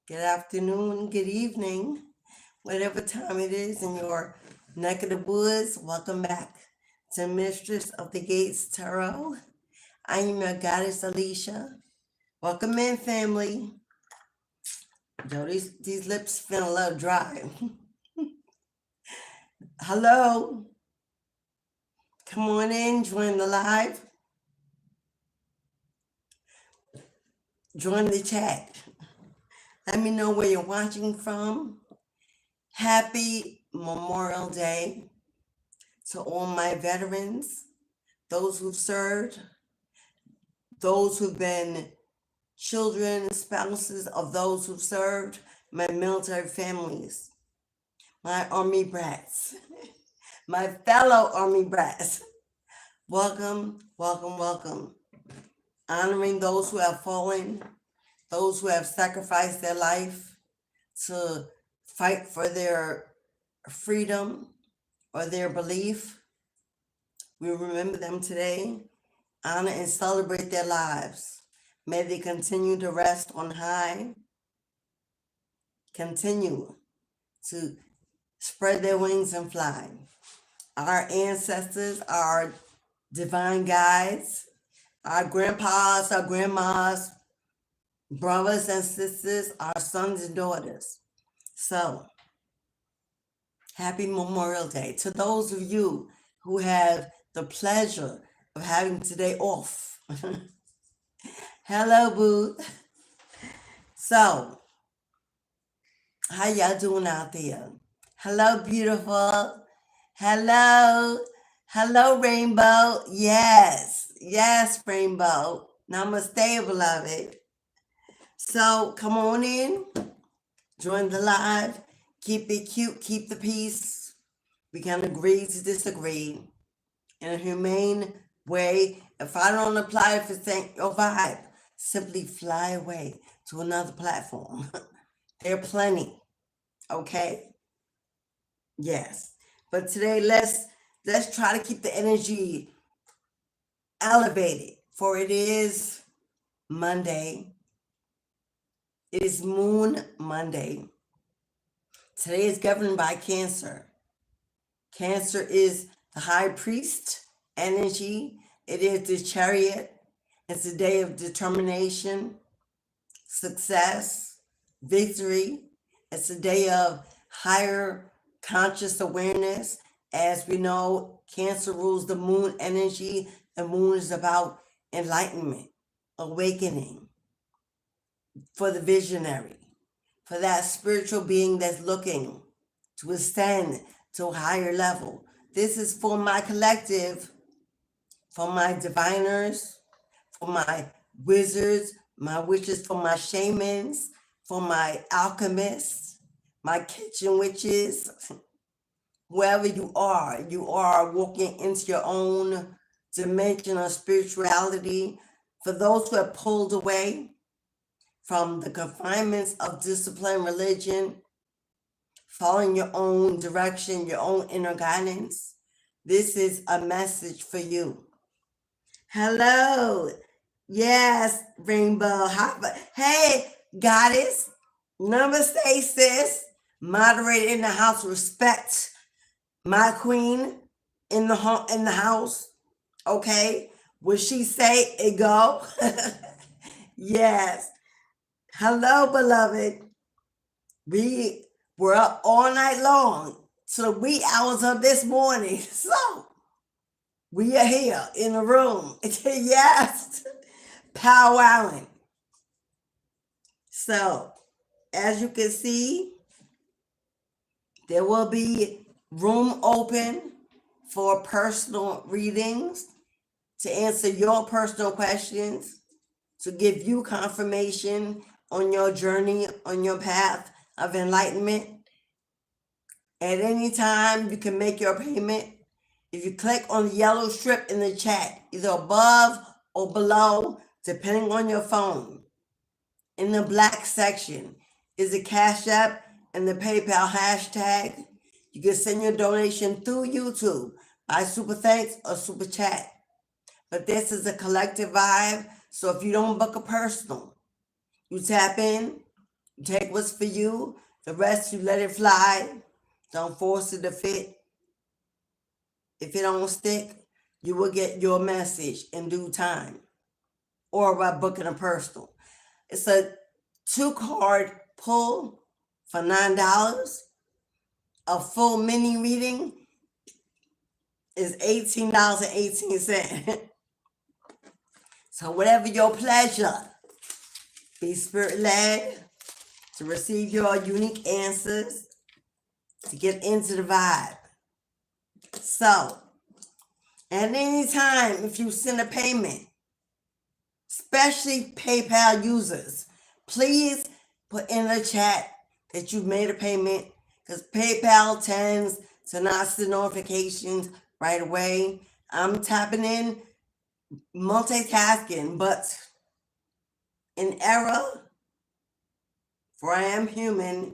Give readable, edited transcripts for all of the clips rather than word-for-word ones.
good afternoon, good evening, whatever time it is in your neck of the woods. Welcome back to Mistress of the Gates Tarot. I am your goddess, Alicia. Welcome in, family. Yo, these lips feel a little dry. Hello. Come on in, join the live. Join the chat. Let me know where you're watching from. Happy Memorial Day to all my veterans, those who've served, those who've been children and spouses of those who've served, my military families, my Army brats, my fellow Army brats. Welcome, welcome, welcome. Honoring those who have fallen, those who have sacrificed their life to fight for their freedom or their belief. We remember them today, honor and celebrate their lives. May they continue to rest on high, continue to spread their wings and fly. Our ancestors, our divine guides, our grandpas, our grandmas, brothers and sisters, our sons and daughters. So, happy Memorial Day to those of you who have the pleasure of having today off. Hello, boo. So, how y'all doing out there? Hello, beautiful. Hello. Hello, Rainbow. Yes. Yes, Rainbow. Namaste, beloved. So, come on in. Join the live. Keep it cute. Keep the peace. We can agree to disagree in a humane way. If I don't apply it for your vibe, simply fly away to another platform. There are plenty. Okay? Yes. But today, let's try to keep the energy elevated, for it is Monday. It is Moon Monday. Today is governed by Cancer. Cancer is the high priest energy. It is the chariot. It's a day of determination, success, victory. It's a day of higher conscious awareness. As we know, Cancer rules the moon energy. The moon is about enlightenment, awakening, for the visionary, for that spiritual being that's looking to ascend to a higher level. This is for my collective, for my diviners, for my wizards, my witches, for my shamans, for my alchemists, my kitchen witches. Wherever you are walking into your own dimension of spirituality. For those who have pulled away from the confinements of discipline, religion, following your own direction, your own inner guidance, this is a message for you. Hello. Yes, Rainbow. Hey, goddess. Namaste, sis. Moderator in the house. Respect my queen in the house. Okay? What she say, it go. Yes. Hello, beloved. We were up all night long till the wee hours of this morning. So, we are here in the room. Yes. Powwowing. So, as you can see, there will be room open for personal readings to answer your personal questions, to give you confirmation on your journey, on your path of enlightenment. At any time, you can make your payment. If you click on the yellow strip in the chat, either above or below, depending on your phone, in the black section is the Cash App and the PayPal hashtag. You can send your donation through YouTube by Super Thanks or Super Chat. But this is a collective vibe, so if you don't book a personal, you tap in, Take what's for you. The rest, you let it fly. Don't force it to fit. If it don't stick, you will get your message in due time or by booking a personal. It's a 2-card pull for $9. A full mini reading is $18.18. So whatever your pleasure, be spirit-led to receive your unique answers, to get into the vibe. So, at any time, if you send a payment, especially PayPal users, please put in the chat that you've made a payment, because PayPal tends to not send notifications right away. I'm tapping in, multitasking, but in error, for I am human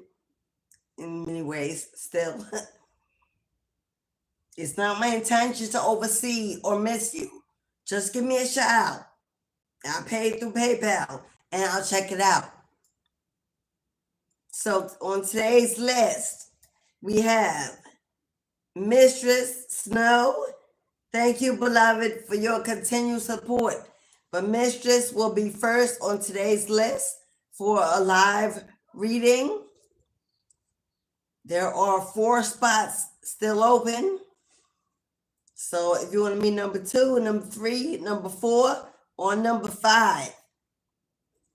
in many ways still. It's not my intention to oversee or miss you. Just give me a shout out. I'll pay through PayPal and I'll check it out. So on today's list, we have Mistress Snow. Thank you, beloved, for your continued support. But Mistress will be first on today's list for a live reading. There are 4 spots still open. So if you want to be number 2, number 3, number 4, or number 5,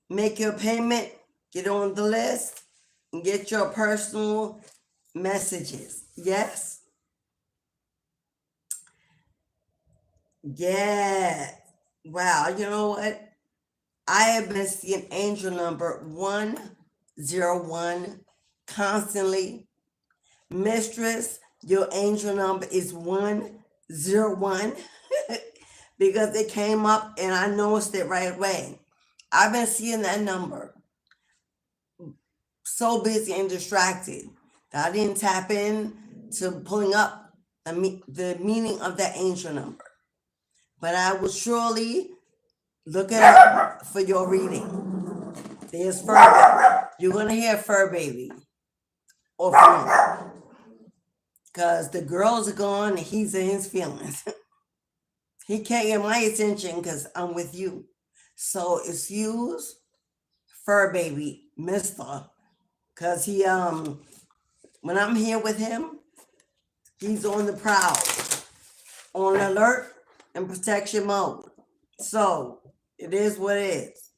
make your payment, get on the list, and get your personal messages. Yes? Yeah. Wow, you know what? I have been seeing angel number 101 constantly. Mistress, your angel number is 101 because it came up and I noticed it right away. I've been seeing that number. So busy and distracted that I didn't tap in to pulling up the meaning of that angel number. But I will surely look it up for your reading. There's fur baby. You're going to hear fur baby or fur, because the girls are gone and he's in his feelings. He can't get my attention because I'm with you. So excuse fur baby, mister, because he when I'm here with him, he's on the prowl, on alert and protection mode. So it is what it is.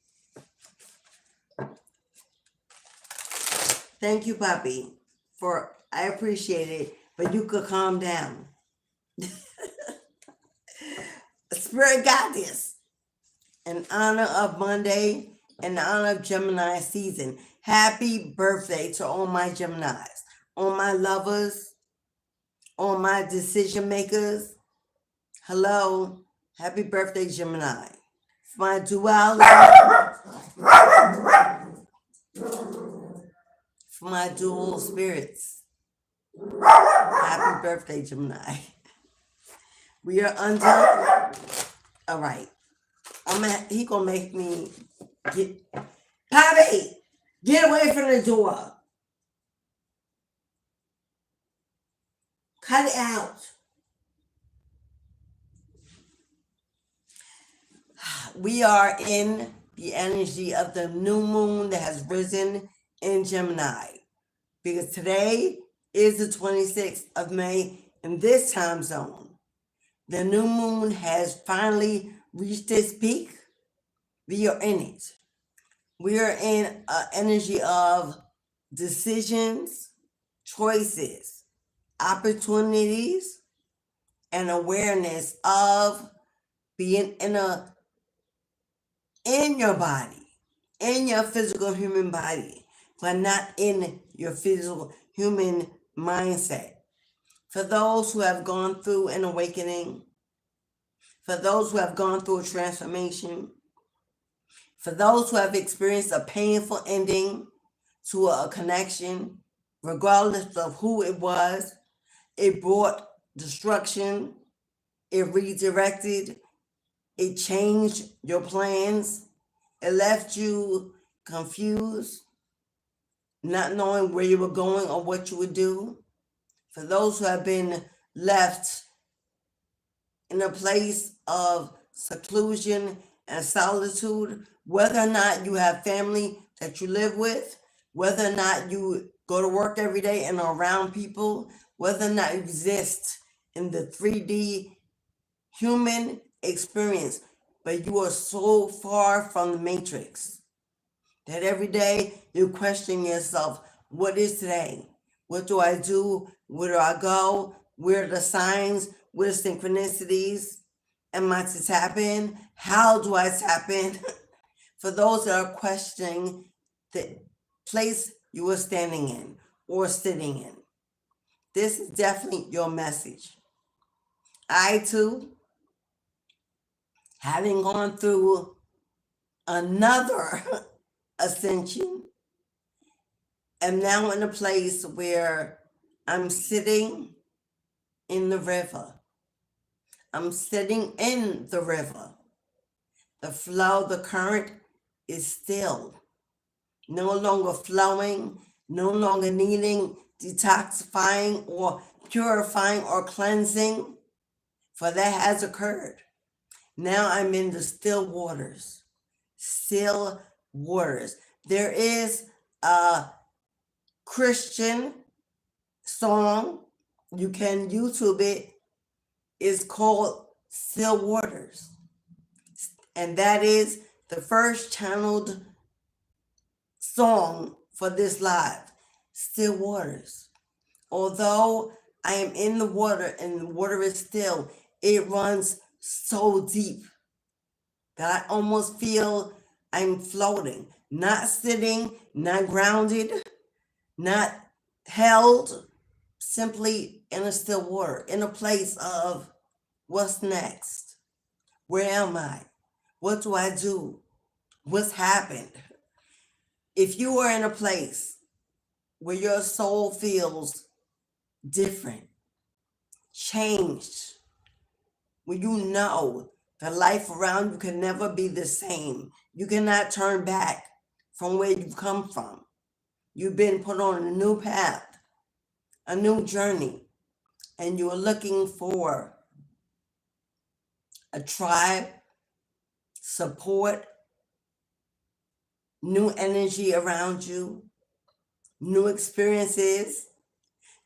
Thank you, puppy, I appreciate it, but you could calm down. Spirit got this. In honor of Monday, in honor of Gemini season, happy birthday to all my Geminis, all my lovers, all my decision makers. Hello, happy birthday, Gemini. For my duality, for my dual spirits. Happy birthday, Gemini. We are under. All right. He gonna make me get. Poppy, get away from the door. Cut it out. We are in the energy of the new moon that has risen in Gemini, because today is the 26th of May in this time zone. The new moon has finally reached its peak. We are in it. We are in an energy of decisions, choices, opportunities, and awareness of being in your body, in your physical human body, but not in your physical human mindset. For those who have gone through an awakening, for those who have gone through a transformation, for those who have experienced a painful ending to a connection, regardless of who it was, it brought destruction, it redirected, it changed your plans, it left you confused, not knowing where you were going or what you would do. For those who have been left in a place of seclusion and solitude, whether or not you have family that you live with, whether or not you go to work every day and are around people, whether or not you exist in the 3D human experience, but you are so far from the matrix that every day you question yourself, what is today? What do I do? Where do I go? Where are the signs? Where are the synchronicities? Am I to tap in? How do I tap in? For those that are questioning the place you are standing in or sitting in, this is definitely your message. I too, having gone through another ascension, am now in a place where I'm sitting in the river. I'm sitting in the river. The flow, the current is still, no longer flowing, no longer needing detoxifying or purifying or cleansing, for that has occurred. Now I'm in the still waters. Still waters. There is a Christian song, you can YouTube it, is called Still Waters. And that is the first channeled song for this live, Still Waters. Although I am in the water and the water is still, it runs so deep that I almost feel I'm floating, not sitting, not grounded, not held, simply in a still water, in a place of what's next? Where am I? What do I do? What's happened? If you are in a place where your soul feels different, changed, where you know the life around you can never be the same, you cannot turn back from where you've come from. You've been put on a new path, a new journey, and you are looking for a tribe, support, new energy around you, new experiences.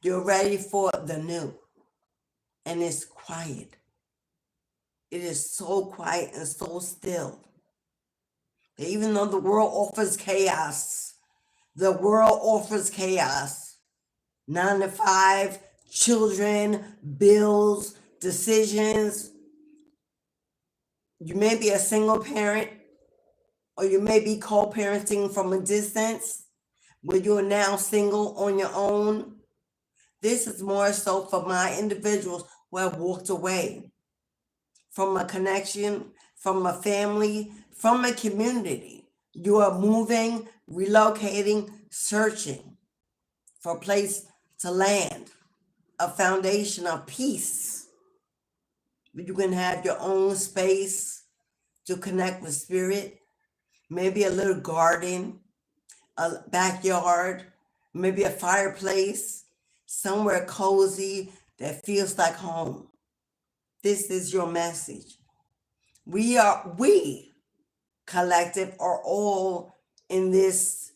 You're ready for the new. And it's quiet. It is so quiet and so still. Even though the world offers chaos, 9 to 5, children, bills, decisions. You may be a single parent, or you may be co-parenting from a distance, where you are now single on your own. This is more so for my individuals who have walked away from a connection, from a family, from a community. You are moving, relocating, searching for a place to land, a foundation of peace. You can have your own space to connect with spirit, maybe a little garden, a backyard, maybe a fireplace, somewhere cozy that feels like home. This is your message. We collective are all in this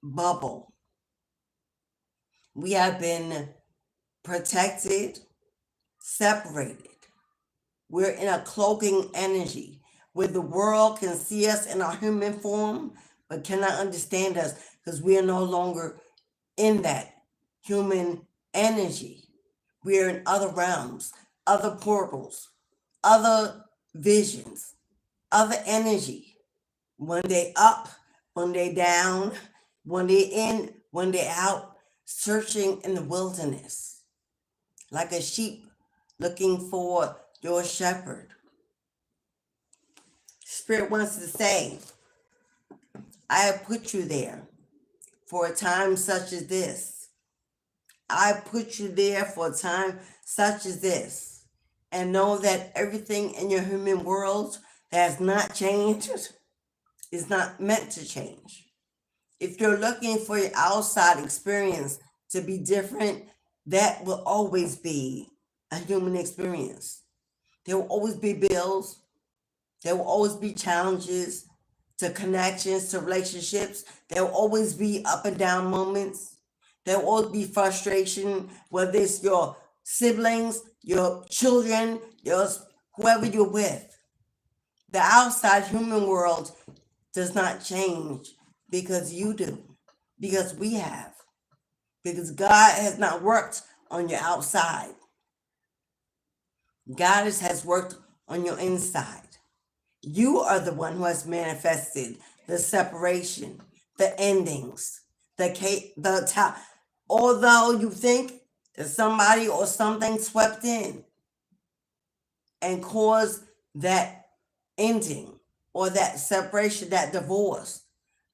bubble. We have been protected, separated. We're in a cloaking energy where the world can see us in our human form, but cannot understand us because we are no longer in that human energy. We are in other realms, other portals, other visions, other energy. One day up, one day down, one day in, one day out, searching in the wilderness, like a sheep looking for your shepherd. Spirit wants to say, I have put you there for a time such as this. I put you there for a time such as this. And know that everything in your human world that has not changed is not meant to change. If you're looking for your outside experience to be different, that will always be a human experience. There will always be bills. There will always be challenges to connections, to relationships. There will always be up and down moments. There will always be frustration, whether it's your siblings, your children, whoever you're with. The outside human world does not change because you do, because we have, because God has not worked on your outside. God has worked on your inside. You are the one who has manifested the separation, the endings, although you think that somebody or something swept in and caused that ending or that separation, that divorce,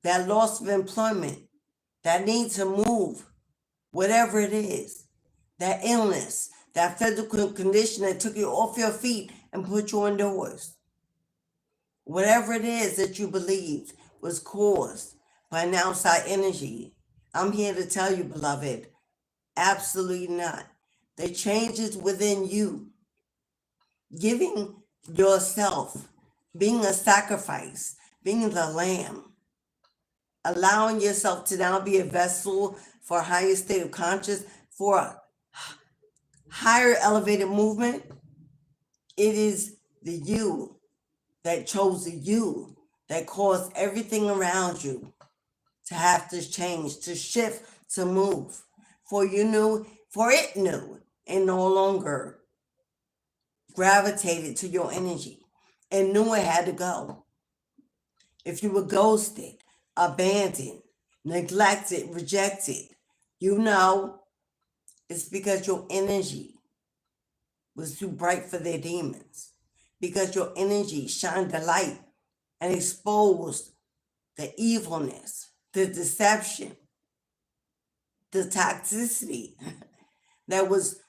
that loss of employment, that need to move, whatever it is, that illness, that physical condition that took you off your feet and put you indoors. Whatever it is that you believed was caused by an outside energy, I'm here to tell you, beloved, absolutely not. The changes within you, giving yourself, being a sacrifice, being the lamb, allowing yourself to now be a vessel for a higher state of conscious, for a higher elevated movement. It is the you that chose the you that caused everything around you to have to change, to shift, to move. For it knew, and no longer gravitated to your energy and knew it had to go. If you were ghosted, abandoned, neglected, rejected, it's because your energy was too bright for their demons. Because your energy shined the light and exposed the evilness, the deception, the toxicity that was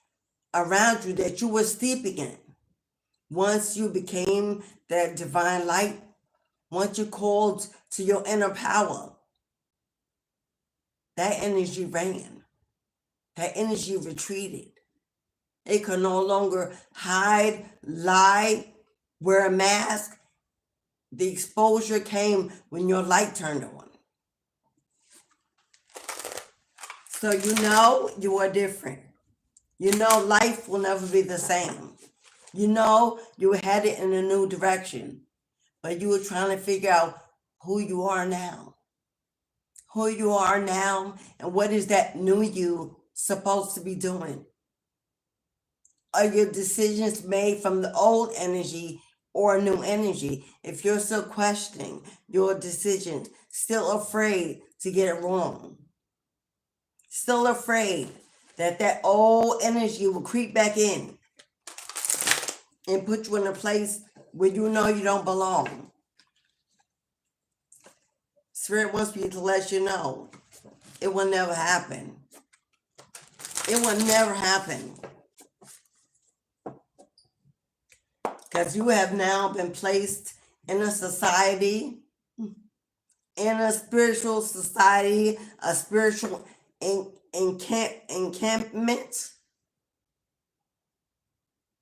around you that you were steeping in. Once you became that divine light, once you called to your inner power, that energy ran. That energy retreated. It could no longer hide, lie, wear a mask. The exposure came when your light turned on. So you are different. Life will never be the same. You were headed in a new direction, but you were trying to figure out who you are now. Who you are now, and what is that new you supposed to be doing? Are your decisions made from the old energy or new energy? If you're still questioning your decisions, still afraid to get it wrong, still afraid that old energy will creep back in and put you in a place where you don't belong. Spirit wants me to let you know it will never happen. It will never happen. Because you have now been placed in a society, in a spiritual society, a spiritual encampment,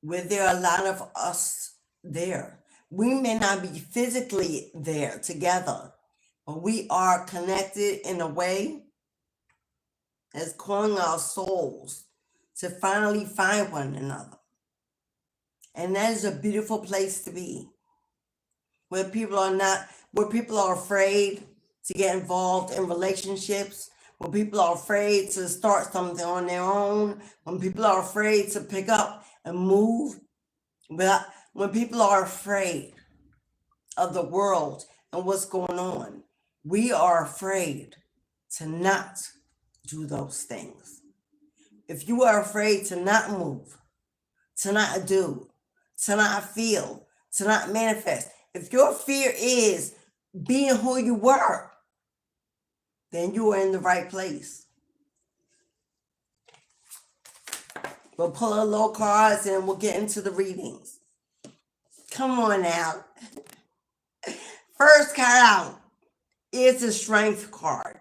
where there are a lot of us there. We may not be physically there together, but we are connected in a way that's calling our souls to finally find one another. And that is a beautiful place to be, where people are afraid to get involved in relationships, when people are afraid to start something on their own, when people are afraid to pick up and move, when people are afraid of the world and what's going on, we are afraid to not do those things. If you are afraid to not move, to not do, to not feel, to not manifest, if your fear is being who you were, then you are in the right place. We'll pull a little cards and we'll get into the readings. Come on now. First card out is the Strength card.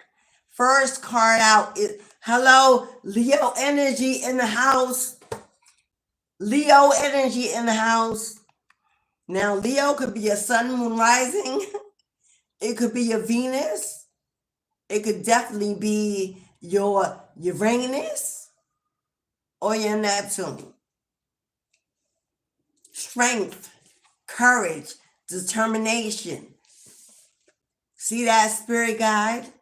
First card out is, hello, Leo energy in the house. Leo energy in the house. Now, Leo could be a sun, moon, rising. It could be your Venus. It could definitely be your Uranus or your Neptune. Strength, courage, determination. See that spirit guide?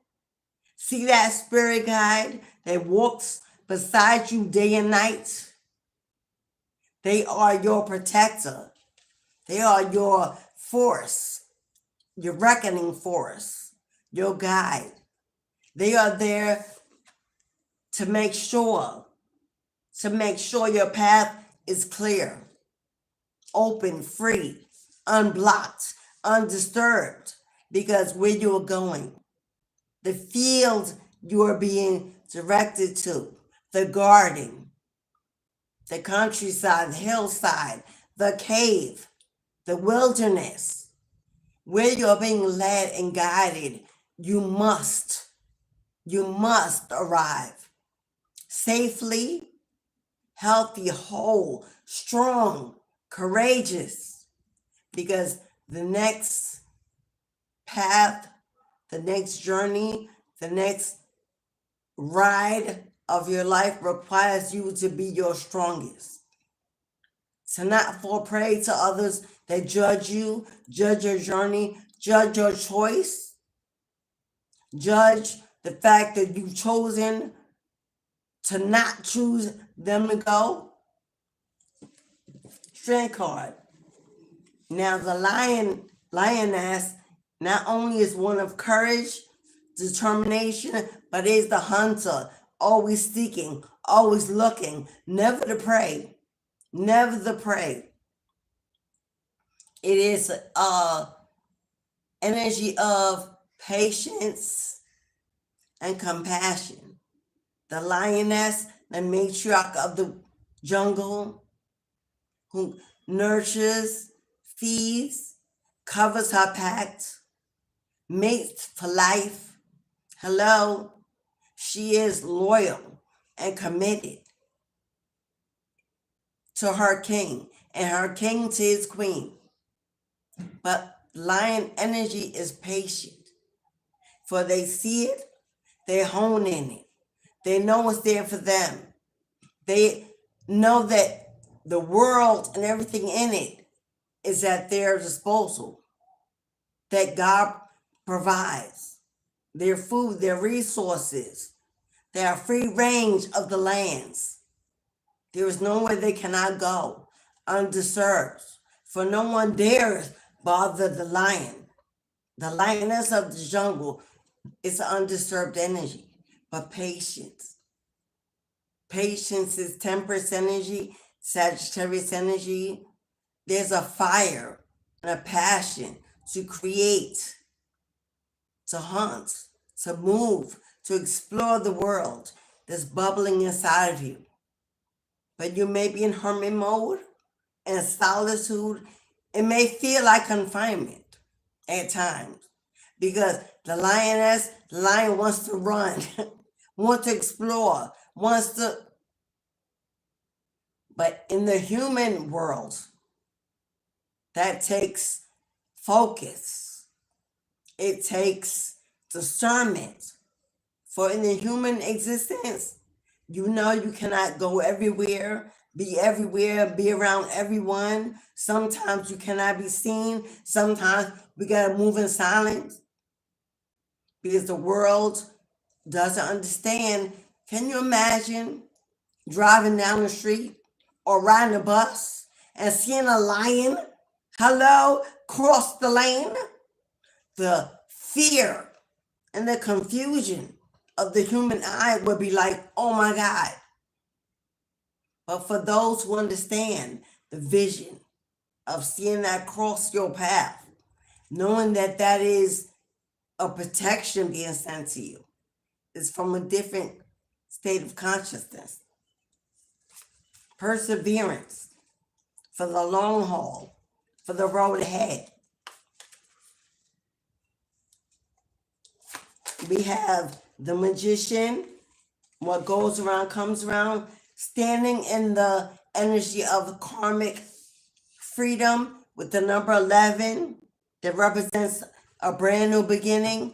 See that spirit guide that walks beside you day and night? They are your protector. They are your force, your reckoning force, your guide. They are there to make sure your path is clear, open, free, unblocked, undisturbed, because where you're going, the field you are being directed to, the garden, the countryside, the hillside, the cave, the wilderness, where you're being led and guided, you must arrive safely, healthy, whole, strong, courageous, because the next path, the next journey, the next ride of your life requires you to be your strongest. To not fall prey to others that judge you, judge your journey, judge your choice, judge the fact that you've chosen to not choose them to go. Strength card. Now the lioness not only is one of courage, determination, but is the hunter, always seeking, always looking, never to prey, never the prey. It is energy of patience and compassion. The lioness, the matriarch of the jungle, who nurtures, feeds, covers her pack, mates for life. Hello, she is loyal and committed to her king and her king to his queen. But lion energy is patient, for they see it, they hone in it. They know what's there for them. They know that the world and everything in it is at their disposal, that God provides their food, their resources. They are free range of the lands. There is nowhere they cannot go undisturbed, for no one dares bother the lion. The lioness of the jungle is undisturbed energy, but patience. Patience is Temperance energy, Sagittarius energy. There's a fire and a passion to create, to hunt, to move, to explore the world that's bubbling inside of you. But you may be in hermit mode and solitude. It may feel like confinement at times, because the lion wants to run, wants to explore, wants to. But in the human world, that takes focus. It takes discernment. For in the human existence, you know you cannot go everywhere, be around everyone. Sometimes you cannot be seen. Sometimes we got to move in silence because the world doesn't understand. Can you imagine driving down the street or riding a bus and seeing a lion, cross the lane? The fear and the confusion of the human eye would be like, oh my God. But for those who understand the vision of seeing that cross your path, knowing that that is a protection being sent to you, is from a different state of consciousness. Perseverance for the long haul, for the road ahead. We have The Magician, what goes around comes around, standing in the energy of karmic freedom with the number 11 that represents a brand new beginning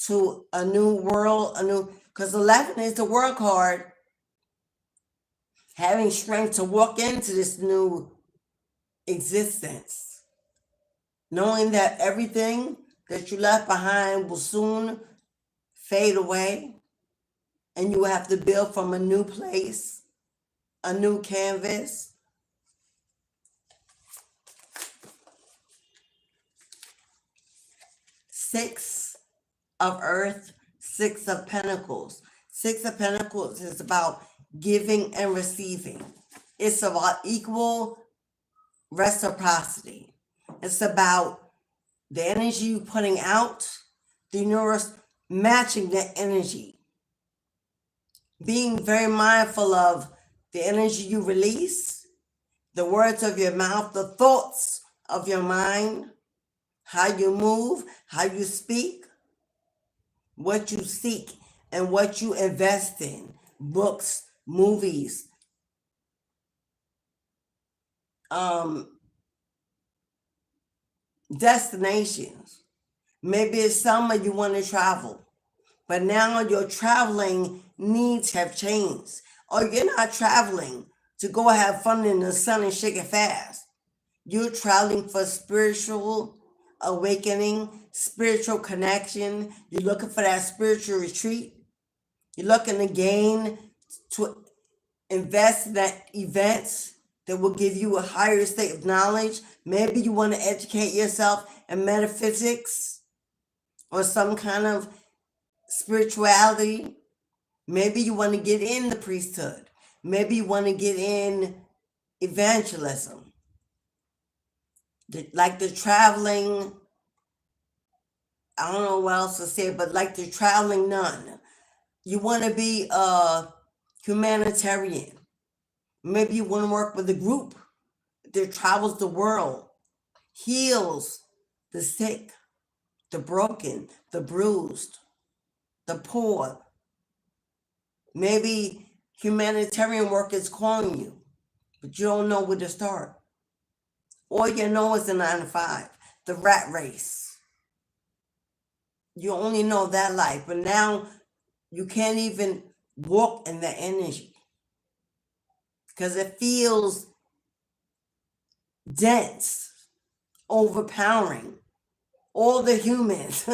to a new world, because 11 is the world card, having strength to walk into this new existence, knowing that everything that you left behind will soon fade away, and you have to build from a new place, a new canvas. Six of Earth, Six of Pentacles. Six of Pentacles is about giving and receiving. It's about equal reciprocity. It's about the energy you're putting out, the universe matching that energy. Being very mindful of the energy you release, the words of your mouth, the thoughts of your mind, how you move, how you speak, what you seek, and what you invest in. Books, movies, destinations. Maybe it's summer you want to travel, but now your traveling needs have changed. Or you're not traveling to go have fun in the sun and shake it fast. You're traveling for spiritual awakening, spiritual connection. You're looking for that spiritual retreat. You're looking again to invest in that events that will give you a higher state of knowledge. Maybe you want to educate yourself in metaphysics or some kind of spirituality. Maybe you want to get in the priesthood. Maybe you want to get in evangelism. Like the traveling, I don't know what else to say, but like the traveling nun. You want to be a humanitarian. Maybe you want to work with a group that travels the world, heals the sick, the broken, the bruised, the poor. Maybe humanitarian work is calling you, but you don't know where to start. All you know is the 9 to 5, the rat race. You only know that life, but now you can't even walk in that energy because it feels dense, overpowering. All the humans,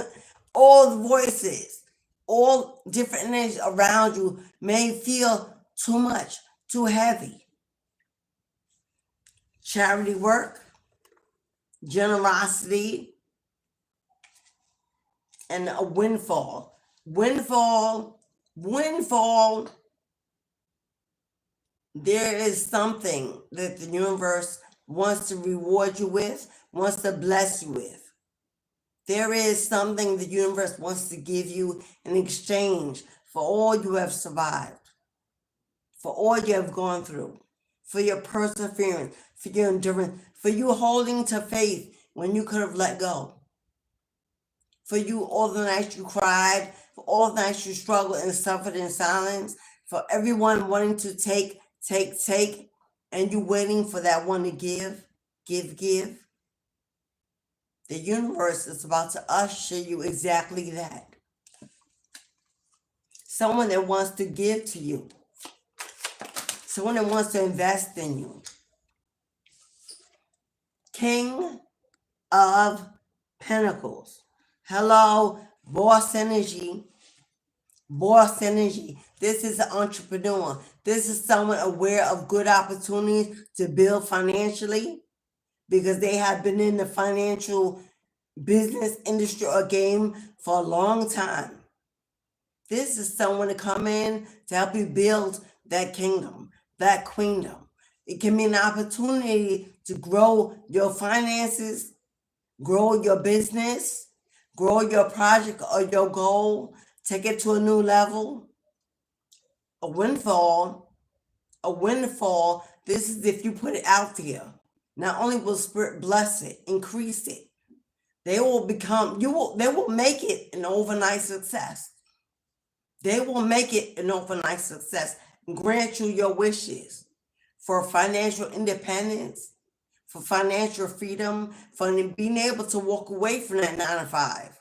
all the voices, all different energies around you may feel too much, too heavy. Charity work, generosity, and a windfall. Windfall. There is something that the universe wants to reward you with, wants to bless you with. There is something the universe wants to give you in exchange for all you have survived, for all you have gone through, for your perseverance, for your endurance, for you holding to faith when you could have let go, for you all the nights you cried, for all the nights you struggled and suffered in silence, for everyone wanting to take, and you waiting for that one to give. The universe is about to usher you exactly that. Someone that wants to give to you. Someone that wants to invest in you. King of Pentacles. Hello, boss energy. Boss energy. This is an entrepreneur. This is someone aware of good opportunities to build financially because they have been in the financial business industry or game for a long time. This is someone to come in to help you build that kingdom, that queendom. It can be an opportunity to grow your finances, grow your business, grow your project or your goal, take it to a new level. A windfall, this is if you put it out there. Not only will Spirit bless it, increase it, they will make it an overnight success. They will make it an overnight success and grant you your wishes for financial independence, for financial freedom, for being able to walk away from that 9 to 5,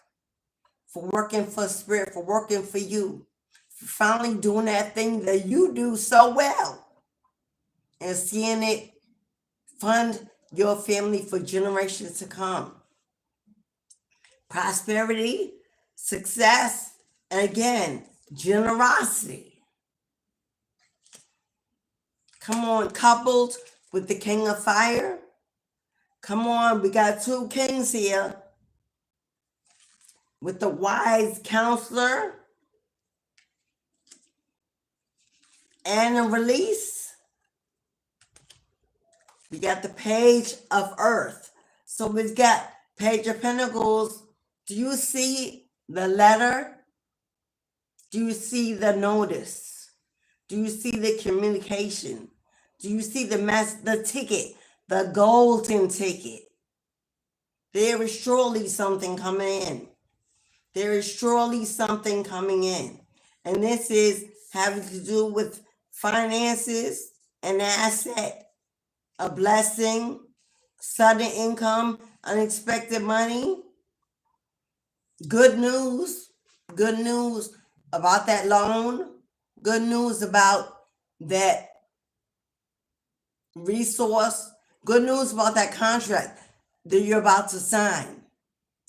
for working for spirit, for working for you, for finally doing that thing that you do so well and seeing it fund your family for generations to come. Prosperity, success, and again, generosity. Come on, coupled with the King of Fire. Come on, we got 2 kings here with the wise counselor and a release. We got the Page of Earth. So we've got Page of Pentacles. Do you see the letter? Do you see the notice? Do you see the communication? Do you see the ticket, the golden ticket? There is surely something coming in. There is surely something coming in. And this is having to do with finances, an asset, a blessing, sudden income, unexpected money. Good news about that loan. Good news about that resource. Good news about that contract that you're about to sign.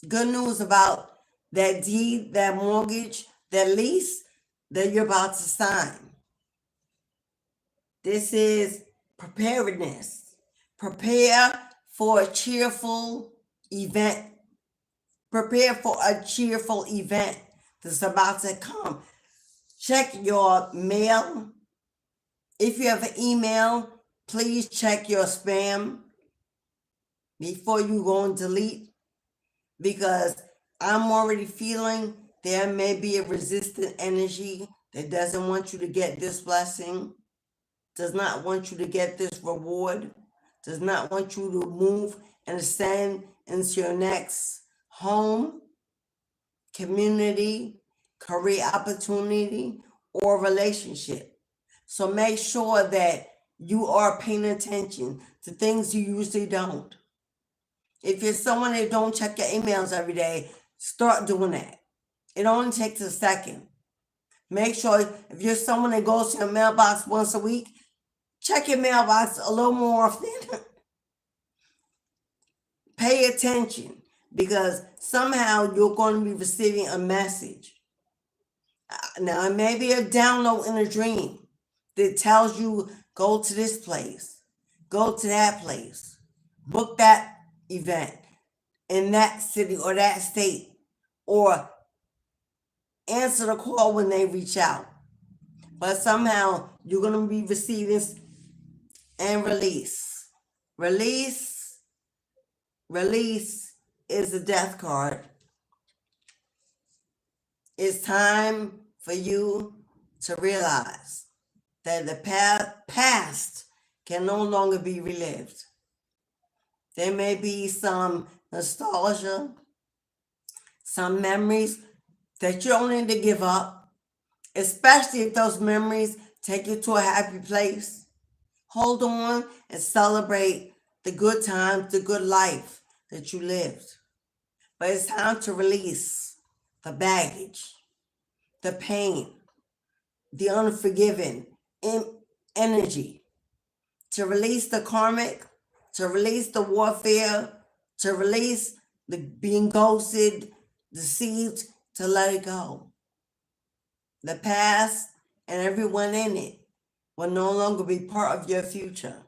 Good news about that deed, that mortgage, that lease that you're about to sign. This is preparedness. Prepare for a cheerful event. Prepare for a cheerful event that's about to come. Check your mail. If you have an email, please check your spam before you go and delete, because I'm already feeling there may be a resistant energy that doesn't want you to get this blessing, does not want you to get this reward, does not want you to move and ascend into your next home, community, career opportunity, or relationship. So make sure that you are paying attention to things you usually don't. If you're someone that don't check your emails every day, start doing that. It only takes a second. Make sure if you're someone that goes to your mailbox once a week, check your mailbox a little more often. Pay attention, because somehow you're going to be receiving a message. Now, it may be a download in a dream that tells you, go to this place, go to that place, book that event in that city or that state, or answer the call when they reach out. But somehow you're going to be receiving and release. Release is the death card. It's time for you to realize that the past can no longer be relived. There may be some nostalgia, some memories that you don't need to give up, especially if those memories take you to a happy place. Hold on and celebrate the good times, the good life that you lived. But it's time to release the baggage, the pain, the unforgiven energy, to release the karmic, to release the warfare, to release the being ghosted, deceived, to let it go. The past and everyone in it will no longer be part of your future.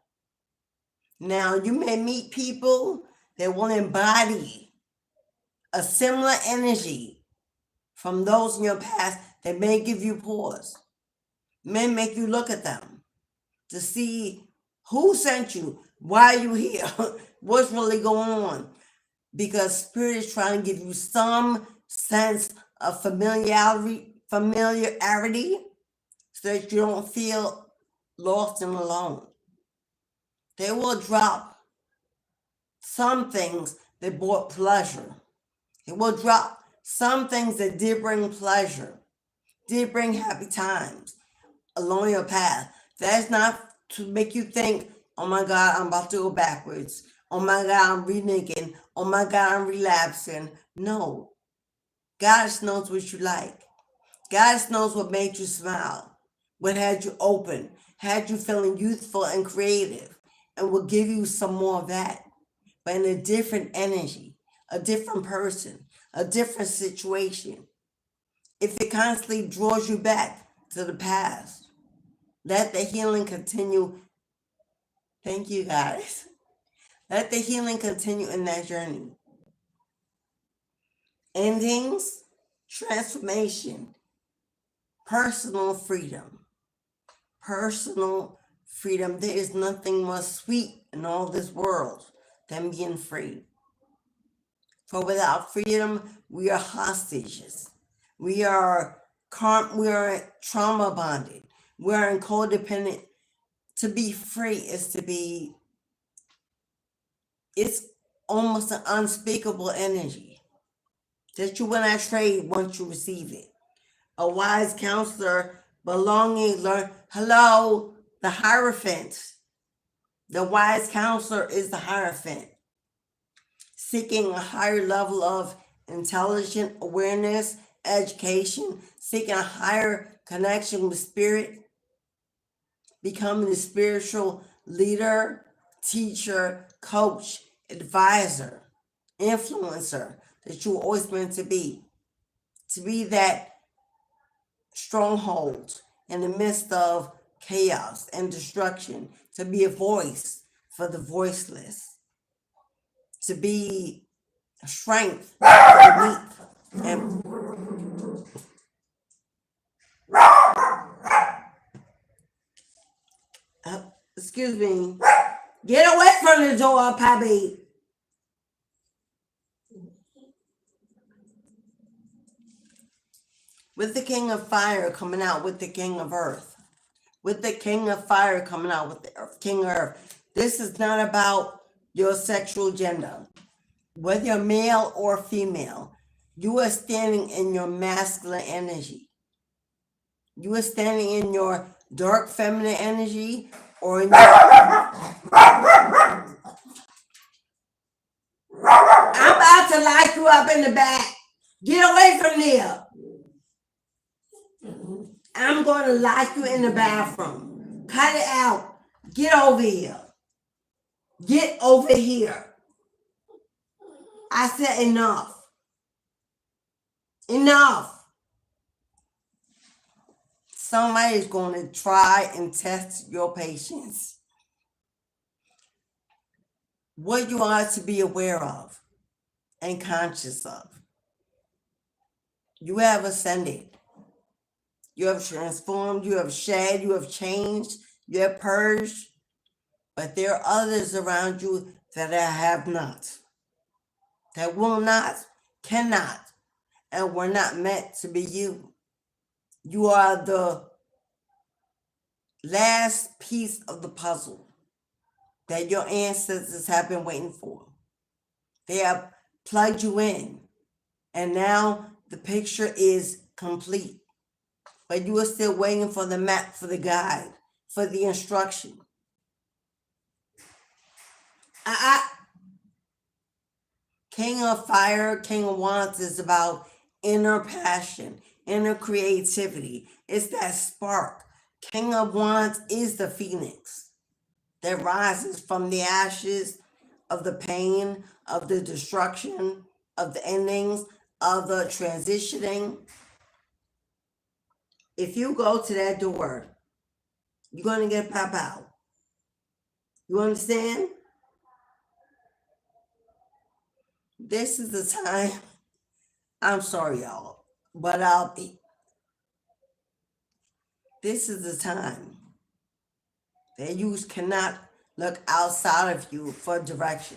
Now, you may meet people that will embody a similar energy from those in your past that may give you pause, may make you look at them to see who sent you, why are you here, what's really going on. Because Spirit is trying to give you some sense of familiarity so that you don't feel lost and alone. They will drop some things that brought pleasure. It will drop some things that did bring pleasure. did bring happy times along your path. That's not to make you think, oh my God, I'm about to go backwards. Oh my God, I'm reneging. Oh my God, I'm relapsing. No. God knows what you like. God knows what made you smile, what had you open, had you feeling youthful and creative, and will give you some more of that, but in a different energy, a different person, a different situation. If it constantly draws you back to the past, let the healing continue. Thank you, guys. Let the healing continue in that journey. Endings, transformation, personal freedom. Personal freedom. There is nothing more sweet in all this world than being free. For without freedom, we are hostages. We are trauma bonded. We are in codependent. To be free is to be, it's almost an unspeakable energy that you will not trade once you receive it. A wise counselor, belonging, learn. Hello, the Hierophant. The wise counselor is the Hierophant, seeking a higher level of intelligent awareness, education, seeking a higher connection with spirit, becoming a spiritual leader, teacher, coach, advisor, influencer that you were always meant to be that stronghold in the midst of chaos and destruction, to be a voice for the voiceless, to be strength for the weak. And excuse me, get away from the door, Pappy. With the King of Fire coming out with the King of Earth. With the King of Fire coming out with the King of Earth. This is not about your sexual gender. Whether you're male or female, you are standing in your masculine energy. You are standing in your dark feminine energy, or in your... I'm about to lock you up in the back. Get away from there. I'm going to lock you in the bathroom. Cut it out. Get over here. Get over here. I said enough. Enough. Somebody's going to try and test your patience. What you are to be aware of and conscious of. You have ascended. You have transformed. You have shed. You have changed. You have purged. But there are others around you that have not. That will not, cannot, and were not meant to be you. You are the last piece of the puzzle that your ancestors have been waiting for. They have plugged you in, and now the picture is complete. But you are still waiting for the map, for the guide, for the instruction. King of Fire, King of Wands is about inner passion, inner creativity. It's that spark. King of Wands is the phoenix that rises from the ashes of the pain, of the destruction, of the endings, of the transitioning. If you go to that door, you're going to get pop out. You understand? This is the time. I'm sorry, y'all, but I'll be. This is the time that you cannot look outside of you for direction.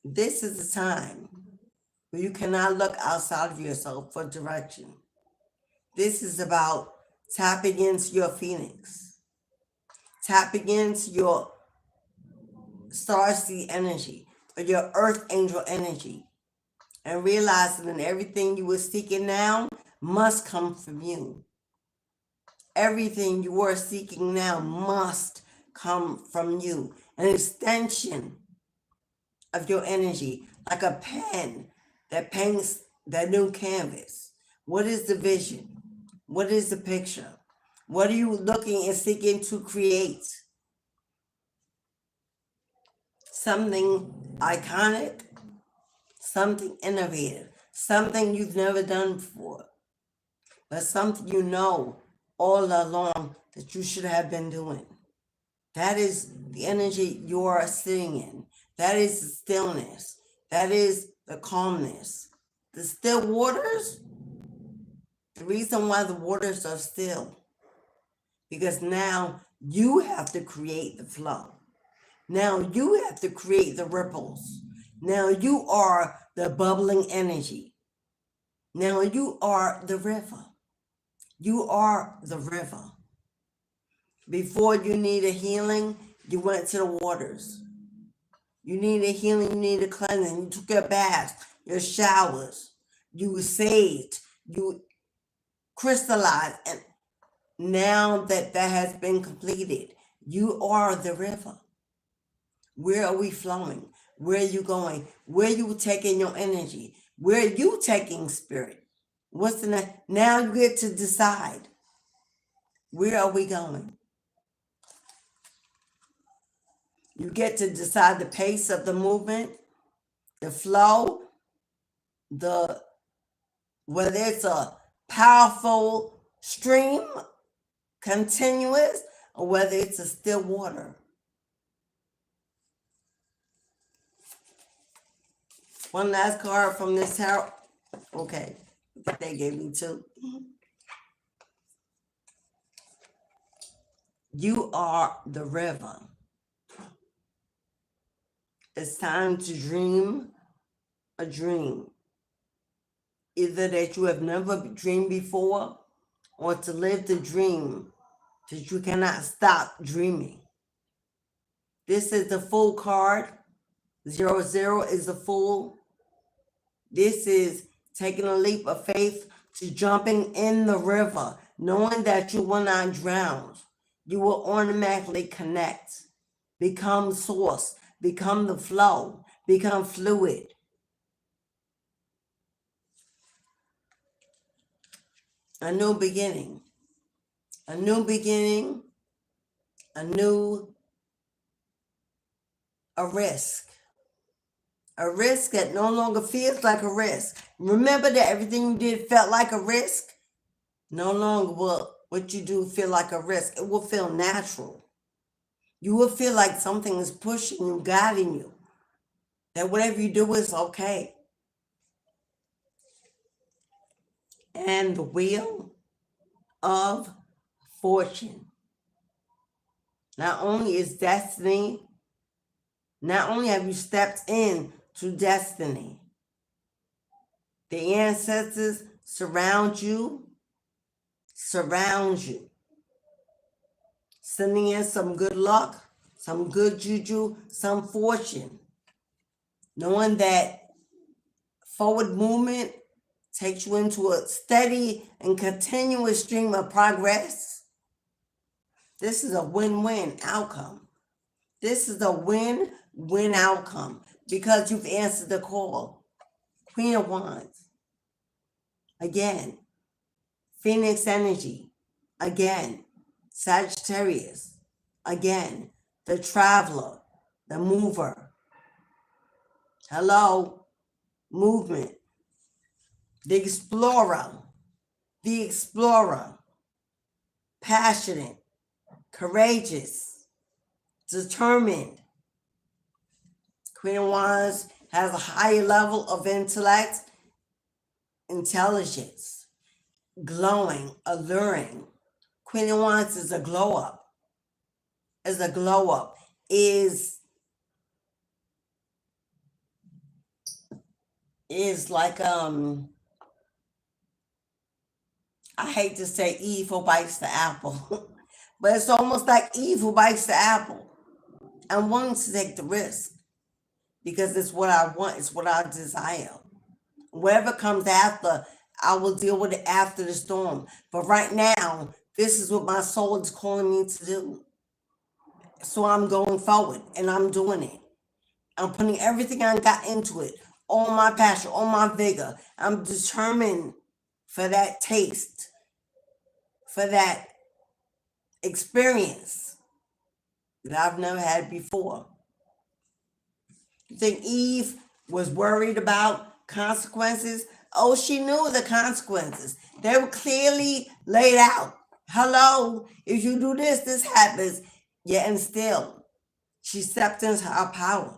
This is the time where you cannot look outside of yourself for direction. This is about tapping into your phoenix, tapping into your starseed energy, or your earth angel energy, and realizing that everything you were seeking now must come from you. Everything you are seeking now must come from you. An extension of your energy, like a pen that paints that new canvas. What is the vision? What is the picture? What are you looking and seeking to create? Something iconic, something innovative, something you've never done before, but something you know all along that you should have been doing. That is the energy you are sitting in. That is the stillness. That is the calmness. The still waters, the reason why the waters are still, because now you have to create the flow. Now you have to create the ripples. Now you are the bubbling energy. Now you are the river. You are the river. Before you need a healing, you went to the waters. You need a healing, you need a cleansing. You took your baths, your showers. You saved, you crystallized. And now that has been completed, you are the river. Where are we flowing? Where are you going? Where are you taking your energy? Where are you taking spirit? What's the next? Now you get to decide. Where are we going? You get to decide the pace of the movement, the flow, whether it's a powerful stream, continuous, or whether it's a still water. One last card from this tarot. Okay, they gave me two. You are the river. It's time to dream a dream. Either that you have never dreamed before, or to live the dream that you cannot stop dreaming. This is the Fool card. 00 is the Fool. This is taking a leap of faith to jumping in the river, knowing that you will not drown. You will automatically connect, become source, become the flow, become fluid. A new beginning. A new beginning. A risk. A risk that no longer feels like a risk. Remember that everything you did felt like a risk? No longer will what you do feel like a risk. It will feel natural. You will feel like something is pushing you, guiding you. That whatever you do is okay. And the Wheel of Fortune. Not only is destiny, not only have you stepped in to destiny, the ancestors surround you, sending in some good luck, some good juju, some fortune, knowing that forward movement takes you into a steady and continuous stream of progress. This is a win-win outcome. This is a win-win outcome because you've answered the call. Queen of Wands. Again, Phoenix energy. Again, Sagittarius. Again, the traveler, the mover. Hello, movement. The explorer. Passionate, courageous, determined. Queen of Wands has a higher level of intellect, intelligence, glowing, alluring. Queen of Wands is a glow up. Is like I hate to say Eve who bites the apple, but it's almost like Eve who bites the apple. I'm willing to take the risk because it's what I want, it's what I desire. Whatever comes after I will deal with it after the storm. But right now, this is what my soul is calling me to do. So I'm going forward and I'm doing it. I'm putting everything I got into it, all my passion, all my vigor. I'm determined for that taste, for that experience that I've never had before. You think Eve was worried about consequences? Oh, she knew the consequences. They were clearly laid out. Hello, if you do this, this happens. Yet and still, she stepped into her power.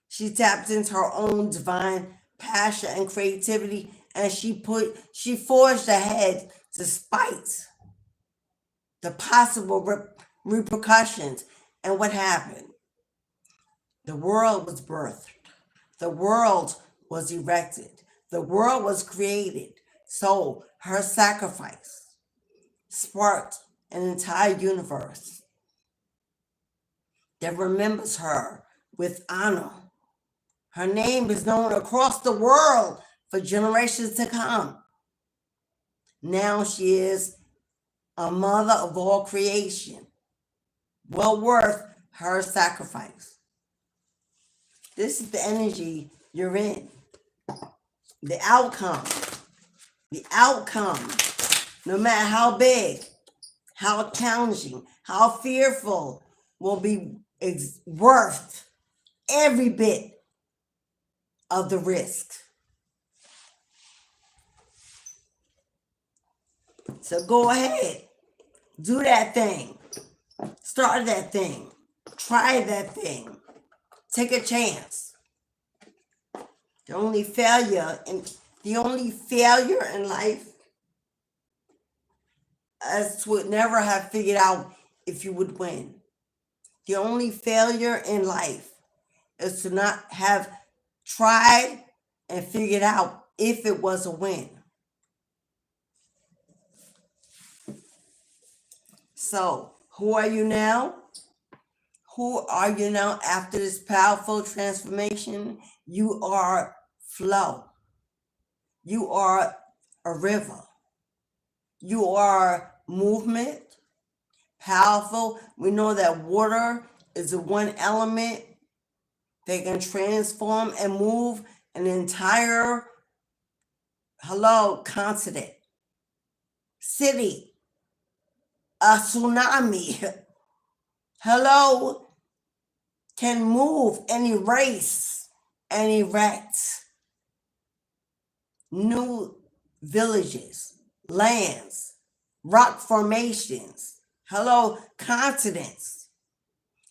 She tapped into her own divine passion and creativity, and she forged ahead despite the possible repercussions. And what happened? The world was birthed. The world was erected. The world was created. So her sacrifice sparked an entire universe that remembers her with honor. Her name is known across the world for generations to come. Now she is a mother of all creation, well worth her sacrifice. This is the energy you're in. The outcome, no matter how big, how challenging, how fearful, will be worth every bit of the risk. So go ahead, do that thing, start that thing, try that thing, take a chance. The only failure in life is to never have figured out if you would win. The only failure in life is to not have tried and figured out if it was a win. So, who are you now? Who are you now after this powerful transformation? You are flow. You are a river. You are movement, powerful. We know that water is the one element that can transform and move an entire, continent, city, a tsunami, can move and erase and erect new villages, lands, rock formations, continents.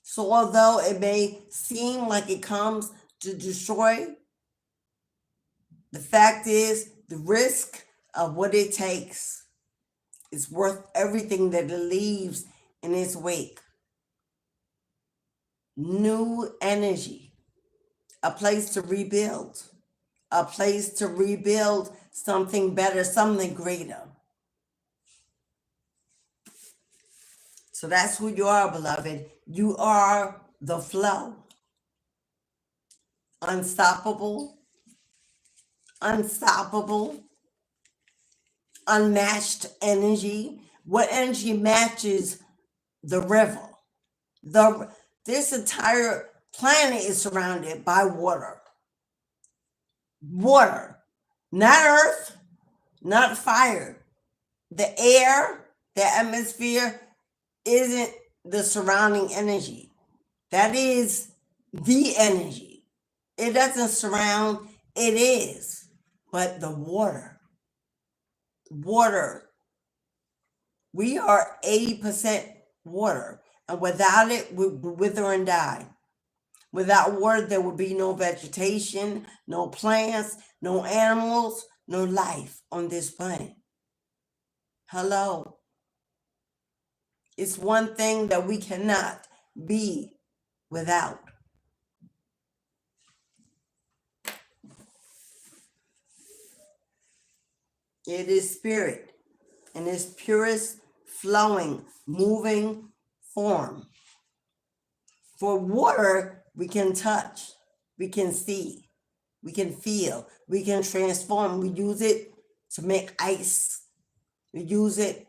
So although it may seem like it comes to destroy, the fact is the risk of what it takes is worth everything that it leaves in its wake. New energy, a place to rebuild, something better, something greater. So that's who you are, beloved. You are the flow. Unstoppable, unmatched energy. What energy matches the river? This entire planet is surrounded by water. Water, not earth, not fire. The air, the atmosphere isn't the surrounding energy. That is the energy. It doesn't surround, it is. But the water, we are 80% water. And without it, we wither and die. Without water, there would be no vegetation, no plants, no animals, no life on this planet. It's one thing that we cannot be without. It is spirit in its purest, flowing, moving form. For water, we can touch, we can see, we can feel, we can transform. We use it to make ice. We use it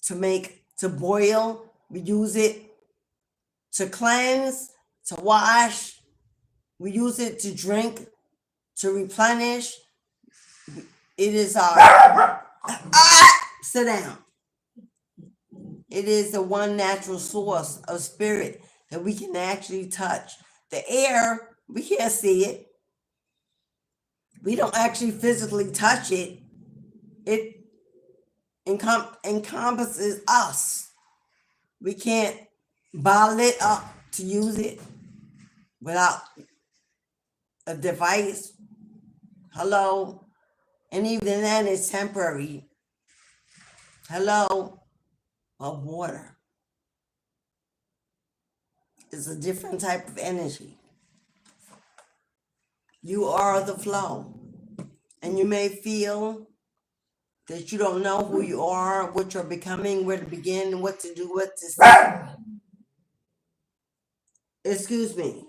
to boil. We use it to cleanse, to wash. We use it to drink, to replenish. It is our sit down. It is the one natural source of spirit that we can actually touch. The air, we can't see it. We don't actually physically touch it. It encompasses us. We can't bottle it up to use it without a device. Hello. And even then, it's temporary. Hello. But water is a different type of energy. You are the flow. And you may feel that you don't know who you are, what you're becoming, where to begin, what to do, what to say. Excuse me.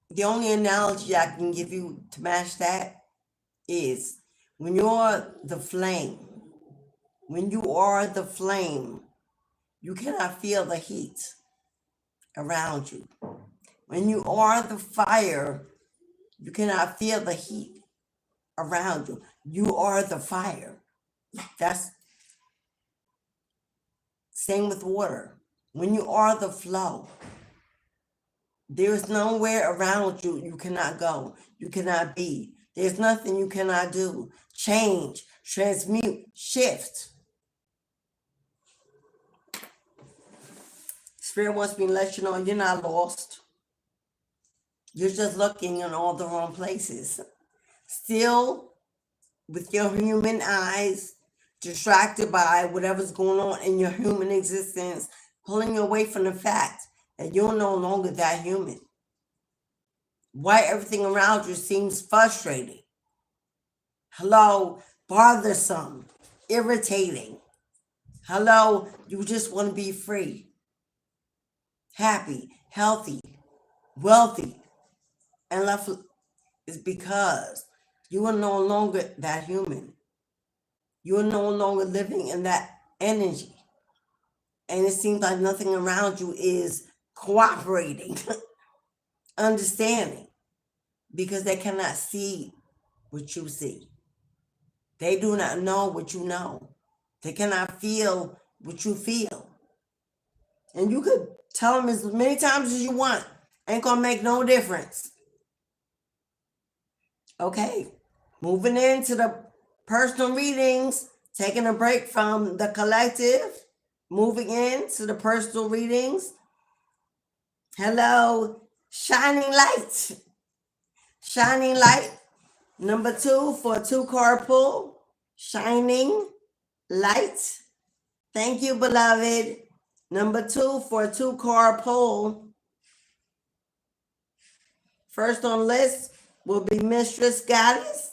The only analogy I can give you to match that is when you're the flame. When you are the flame, you cannot feel the heat around you. When you are the fire, you cannot feel the heat around you. You are the fire. That's same with water. When you are the flow, there's nowhere around you you cannot go. You cannot be. There's nothing you cannot do. Change, transmute, shift. Spirit wants me to let you know you're not lost. You're just looking in all the wrong places. Still, with your human eyes, distracted by whatever's going on in your human existence, pulling you away from the fact that you're no longer that human. Why everything around you seems frustrating. Hello, bothersome, irritating. Hello, you just want to be free, happy, healthy, wealthy, and left is because you are no longer that human. You are no longer living in that energy. And it seems like nothing around you is cooperating, understanding, because they cannot see what you see. They do not know what you know. They cannot feel what you feel. And you could tell them as many times as you want. Ain't gonna make no difference. Okay, moving into the personal readings, taking a break from the collective, moving into the personal readings. Hello, shining light. Shining light. Number 2 for a 2-card pull. Shining light. Thank you, beloved. Number 2 for a 2-card pull. First on list will be Mistress Goddess.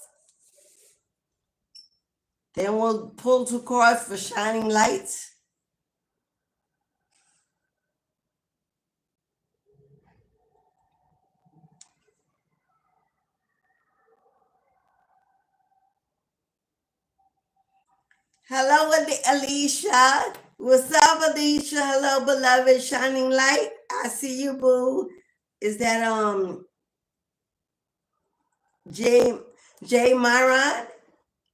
Then we'll pull 2 cards for Shining Light. Hello, Alicia. What's up, Alicia? Hello, beloved Shining Light. I see you, boo. Is that J Myron?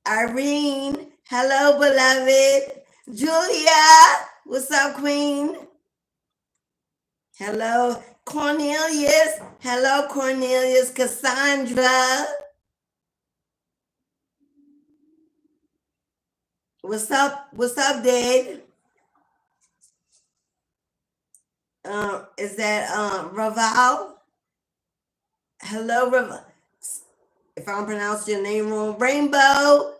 Irene. Hello, beloved. Julia. What's up, Queen? Hello, Cornelius. Hello, Cornelius. Cassandra. What's up? What's up, Dad? Is that Raval? Hello, Raval. If I'm pronouncing your name wrong, Rainbow.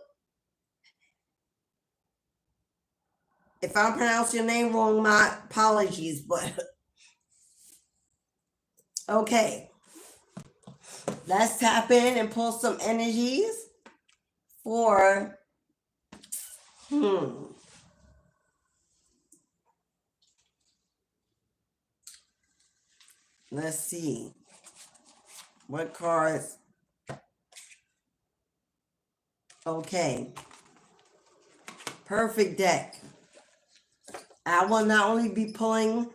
If I'm pronouncing your name wrong, my apologies, but okay. Let's tap in and pull some energies for let's see. What cards? Okay. Perfect deck. I will not only be pulling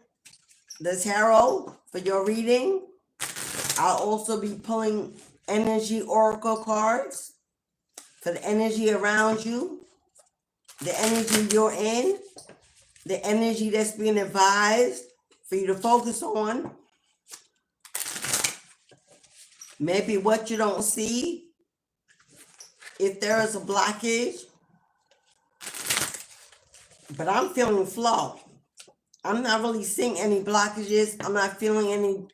the tarot for your reading, I'll also be pulling energy oracle cards for the energy around you, the energy you're in, the energy that's being advised for you to focus on, maybe what you don't see, if there is a blockage. But I'm feeling flow. I'm not really seeing any blockages. I'm not feeling any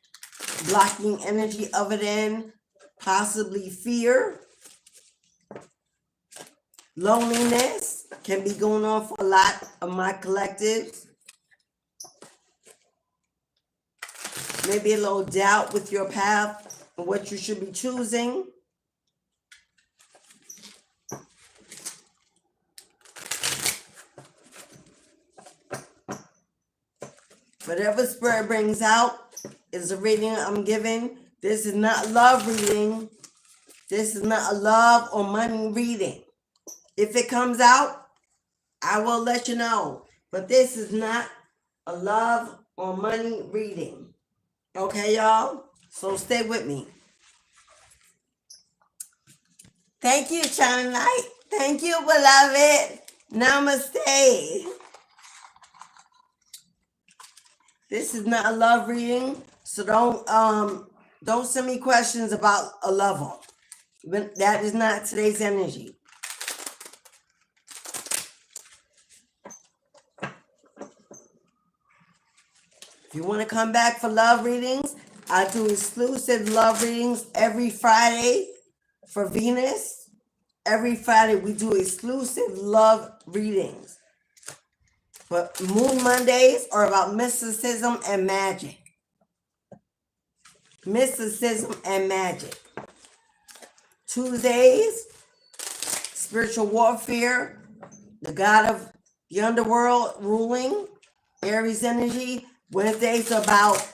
blocking energy other than possibly fear. Loneliness can be going on for a lot of my collectives. Maybe a little doubt with your path and what you should be choosing. Whatever spirit brings out is the reading I'm giving. This is not love reading. This is not a love or money reading. If it comes out, I will let you know. But this is not a love or money reading. Okay, y'all? So stay with me. Thank you, Shine Light. Thank you, beloved. Namaste. This is not a love reading, so don't send me questions about a lover. That is not today's energy. If you want to come back for love readings, I do exclusive love readings every Friday for Venus. Every Friday we do exclusive love readings. But Moon Mondays are about mysticism and magic. Mysticism and magic. Tuesdays, spiritual warfare, the god of the underworld ruling, Aries energy. Wednesdays about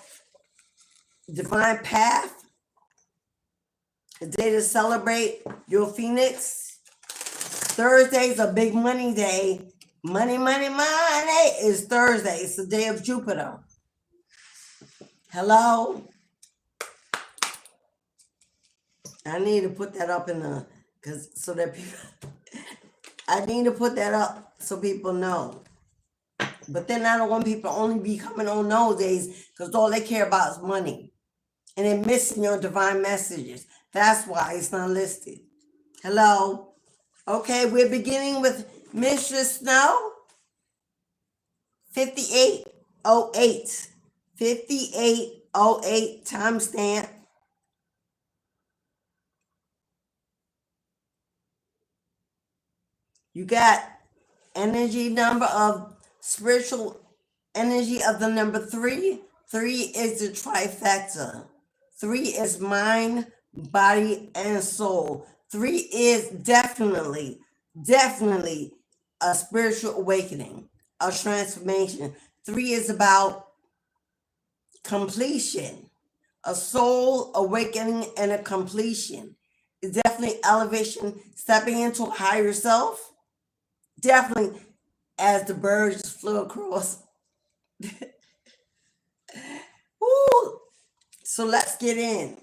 divine path, a day to celebrate your phoenix. Thursday's a big money day. Money, money, money is Thursday. It's the day of Jupiter. Hello? I need to put that up in the, so that people, I need to put that up so people know. But then I don't want people to only be coming on those days because all they care about is money. And they're missing your divine messages. That's why it's not listed. Hello? Okay, we're beginning with Mistress Snow. 5808. 5808 timestamp. You got energy number of spiritual energy of the number 3. 3 is the trifecta. 3 is mind, body, and soul. 3 is definitely a spiritual awakening, a transformation. 3 is about completion, a soul awakening and a completion. It's definitely elevation, stepping into a higher self. Definitely, as the birds flew across. Ooh. So let's get in.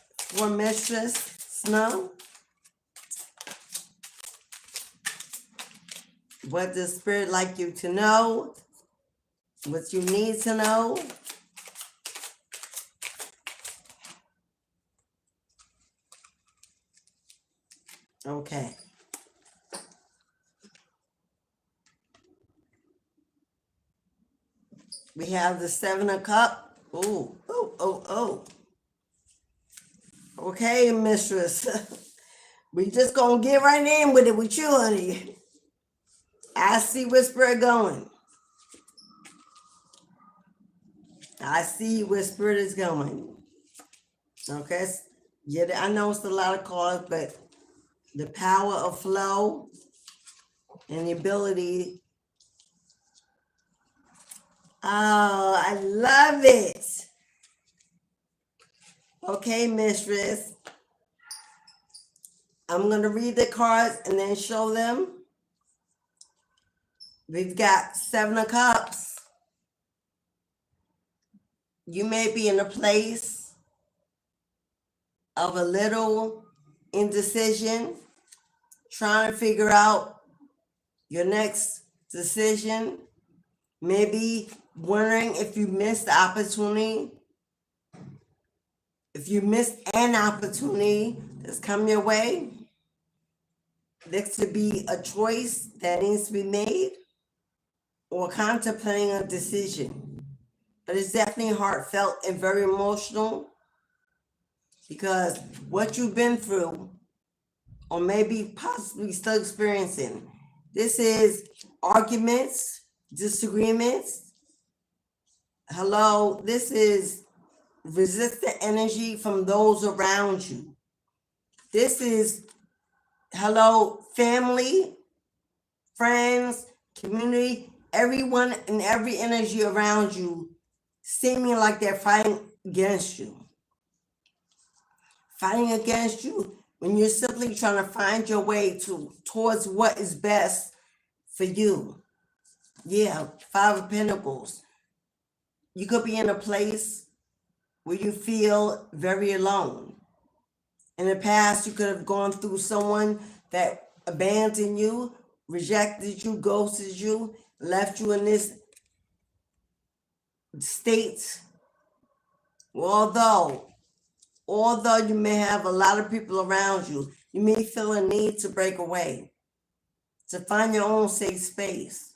For Mistress Snow, what does Spirit like you to know? What you need to know? Okay. We have the 7 of Cups. Oh, oh, oh, oh. Okay, Mistress. We just gonna get right in with it with you, honey. I see where Spirit going. I see where Spirit is going. Okay. Yeah, I know it's a lot of cards, but the power of flow and the ability. Oh, I love it. Okay, Mistress. I'm going to read the cards and then show them. We've got 7 of Cups. You may be in a place of a little indecision, trying to figure out your next decision. Maybe wondering if you missed the opportunity. If you missed an opportunity that's come your way, there could be a choice that needs to be made or contemplating a decision. But it's definitely heartfelt and very emotional because what you've been through, or maybe possibly still experiencing, this is arguments, disagreements. Hello, this is resistant energy from those around you. This is, hello, family, friends, community, everyone and every energy around you seeming like they're fighting against you. Fighting against you when you're simply trying to find your way towards what is best for you. Yeah, 5 of Pentacles. You could be in a place where you feel very alone. In the past, you could have gone through someone that abandoned you, rejected you, ghosted you, left you in this state. Although you may have a lot of people around you, you may feel a need to break away, to find your own safe space.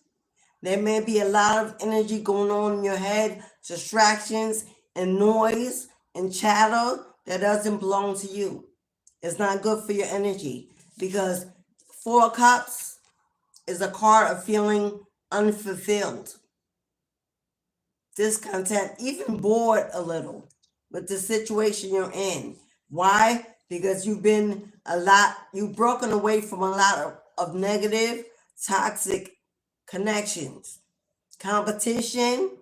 There may be a lot of energy going on in your head, distractions and noise and chatter that doesn't belong to you. It's not good for your energy because 4 of Cups is a card of feeling unfulfilled, discontent, even bored a little with the situation you're in. Why? Because you've broken away from a lot of negative, toxic connections. Competition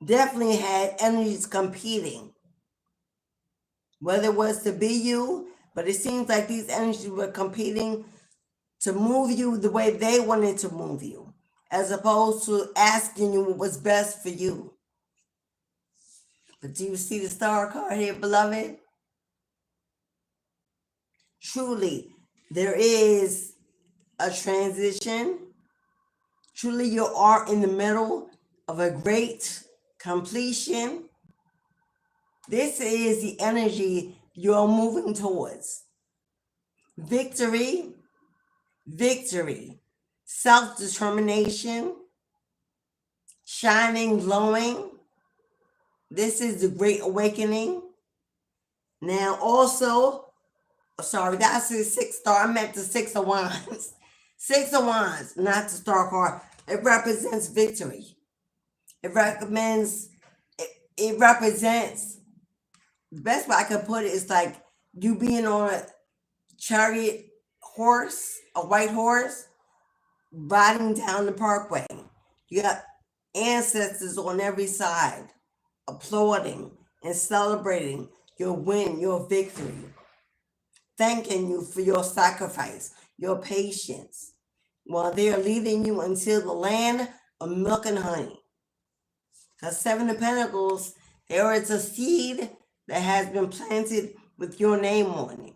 definitely had energies competing, whether it was to be you, but it seems like these energies were competing to move you the way they wanted to move you, as opposed to asking you what was best for you. But do you see the Star card here, beloved? Truly, there is a transition. Truly, you are in the middle of a great completion. This is the energy you're moving towards. Victory, self-determination, shining, glowing. This is the great awakening. Now also, sorry, that's the 6 star. I meant the 6 of Wands. 6 of Wands, not the Star card. It represents victory. It represents, the best way I could put it is like you being on a chariot horse, a white horse, riding down the parkway. You got ancestors on every side applauding and celebrating your win, your victory, thanking you for your sacrifice, your patience, while they are leading you into the land of milk and honey. The 7 of Pentacles, there is a seed that has been planted with your name on it.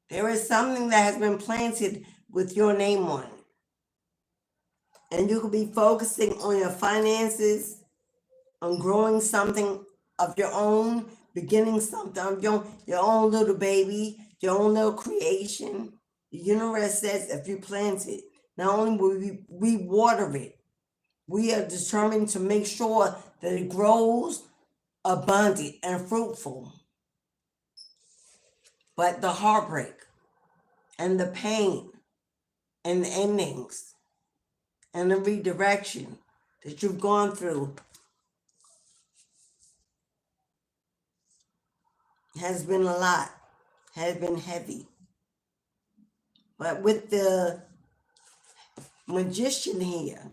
There is something that has been planted with your name on it. And you could be focusing on your finances, on growing something of your own, beginning something of your own little baby, your own little creation. The universe says if you plant it, not only will we water it, we are determined to make sure that it grows abundant and fruitful. But the heartbreak and the pain and the endings and the redirection that you've gone through has been a lot, has been heavy. But with the Magician here,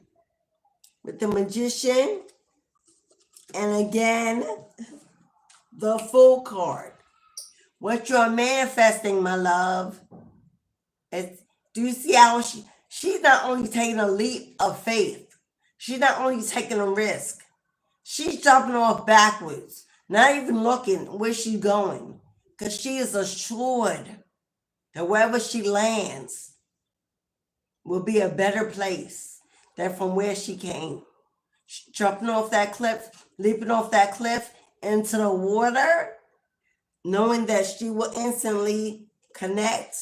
and again, the Fool card. What you're manifesting, my love, is, do you see how she's not only taking a leap of faith, she's not only taking a risk, she's jumping off backwards, not even looking where she's going, because she is assured that wherever she lands will be a better place than from where she came. Jumping off that cliff, leaping off that cliff into the water, knowing that she will instantly connect.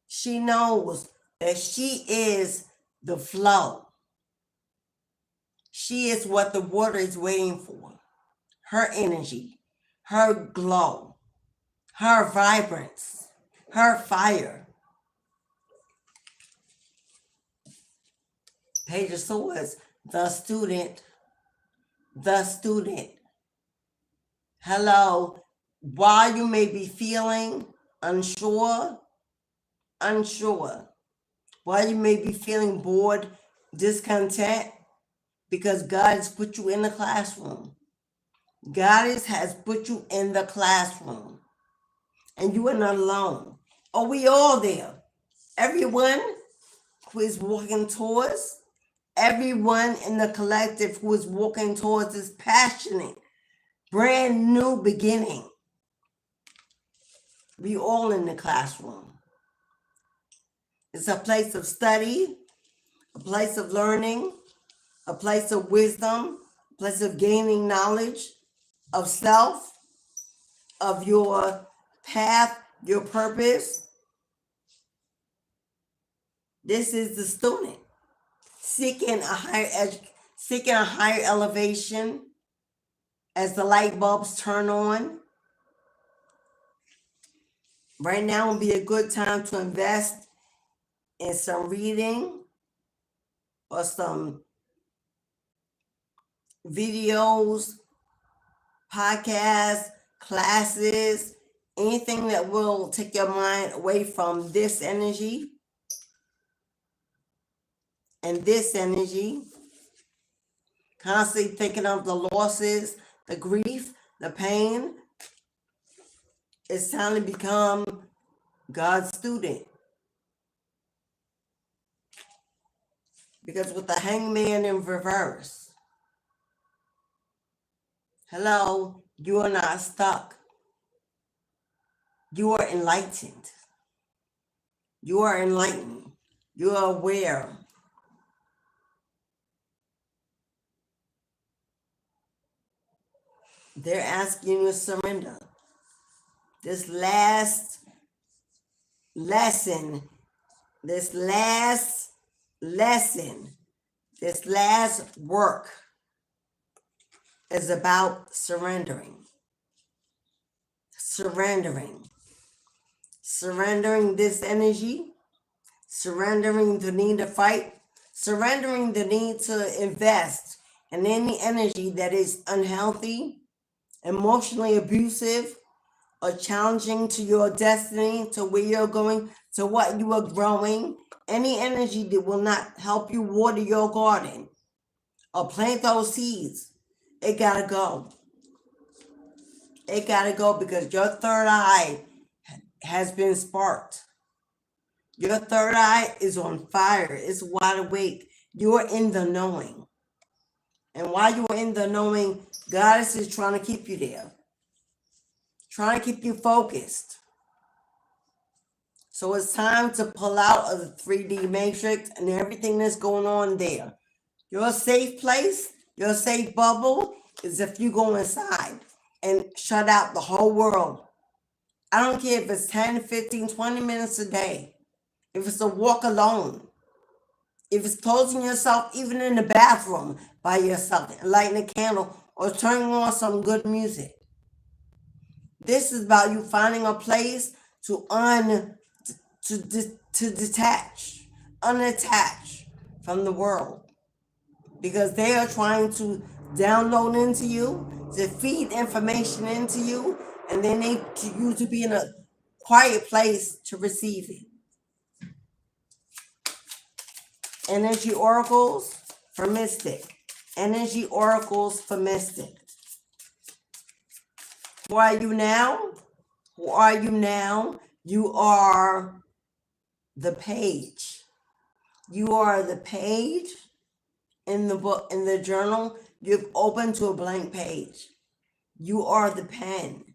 She knows that she is the flow. She is what the water is waiting for. Her energy, her glow, her vibrance, her fire. Page of Swords, the student, the student. Hello, while you may be feeling unsure, while you may be feeling bored, discontent, because God has put you in the classroom. God has put you in the classroom. And you are not alone. Are we all there? Everyone who is walking towards, everyone in the collective who is walking towards this passionate, brand new beginning. We all in the classroom. It's a place of study, a place of learning, a place of wisdom, a place of gaining knowledge of self, of your path, your purpose. This is the student seeking a higher elevation as the light bulbs turn on. Right now would be a good time to invest in some reading or some videos, podcasts, classes, anything that will take your mind away from this energy and this energy. Constantly thinking of the losses, the grief, the pain. It's time to become God's student. Because with the hangman in reverse, hello, you are not stuck. You are enlightened. You are enlightened. You are aware. They're asking you to surrender. This last lesson, this last work is about surrendering. Surrendering this energy, surrendering the need to fight, surrendering the need to invest in any energy that is unhealthy, emotionally abusive, or challenging to your destiny, to where you're going, to what you are growing. Any energy that will not help you water your garden or plant those seeds, it gotta go. It gotta go, because your third eye has been sparked. Your third eye is on fire. It's wide awake. You're in the knowing. And while you're in the knowing, Goddess is trying to keep you there. Trying to keep you focused. So it's time to pull out of the 3D matrix and everything that's going on there. Your safe place, your safe bubble is if you go inside and shut out the whole world. I don't care if it's 10, 15, 20 minutes a day. If it's a walk alone. If it's closing yourself even in the bathroom by yourself, lighting a candle or turning on some good music. This is about you finding a place to detach, unattach from the world. Because they are trying to download into you, to feed information into you, and they need you to be in a quiet place to receive it. Energy oracles for Mystic. Energy oracles for Mystic. Who are you now? Who are you now? You are the page. You are the page in the book, in the journal. You've opened to a blank page. You are the pen,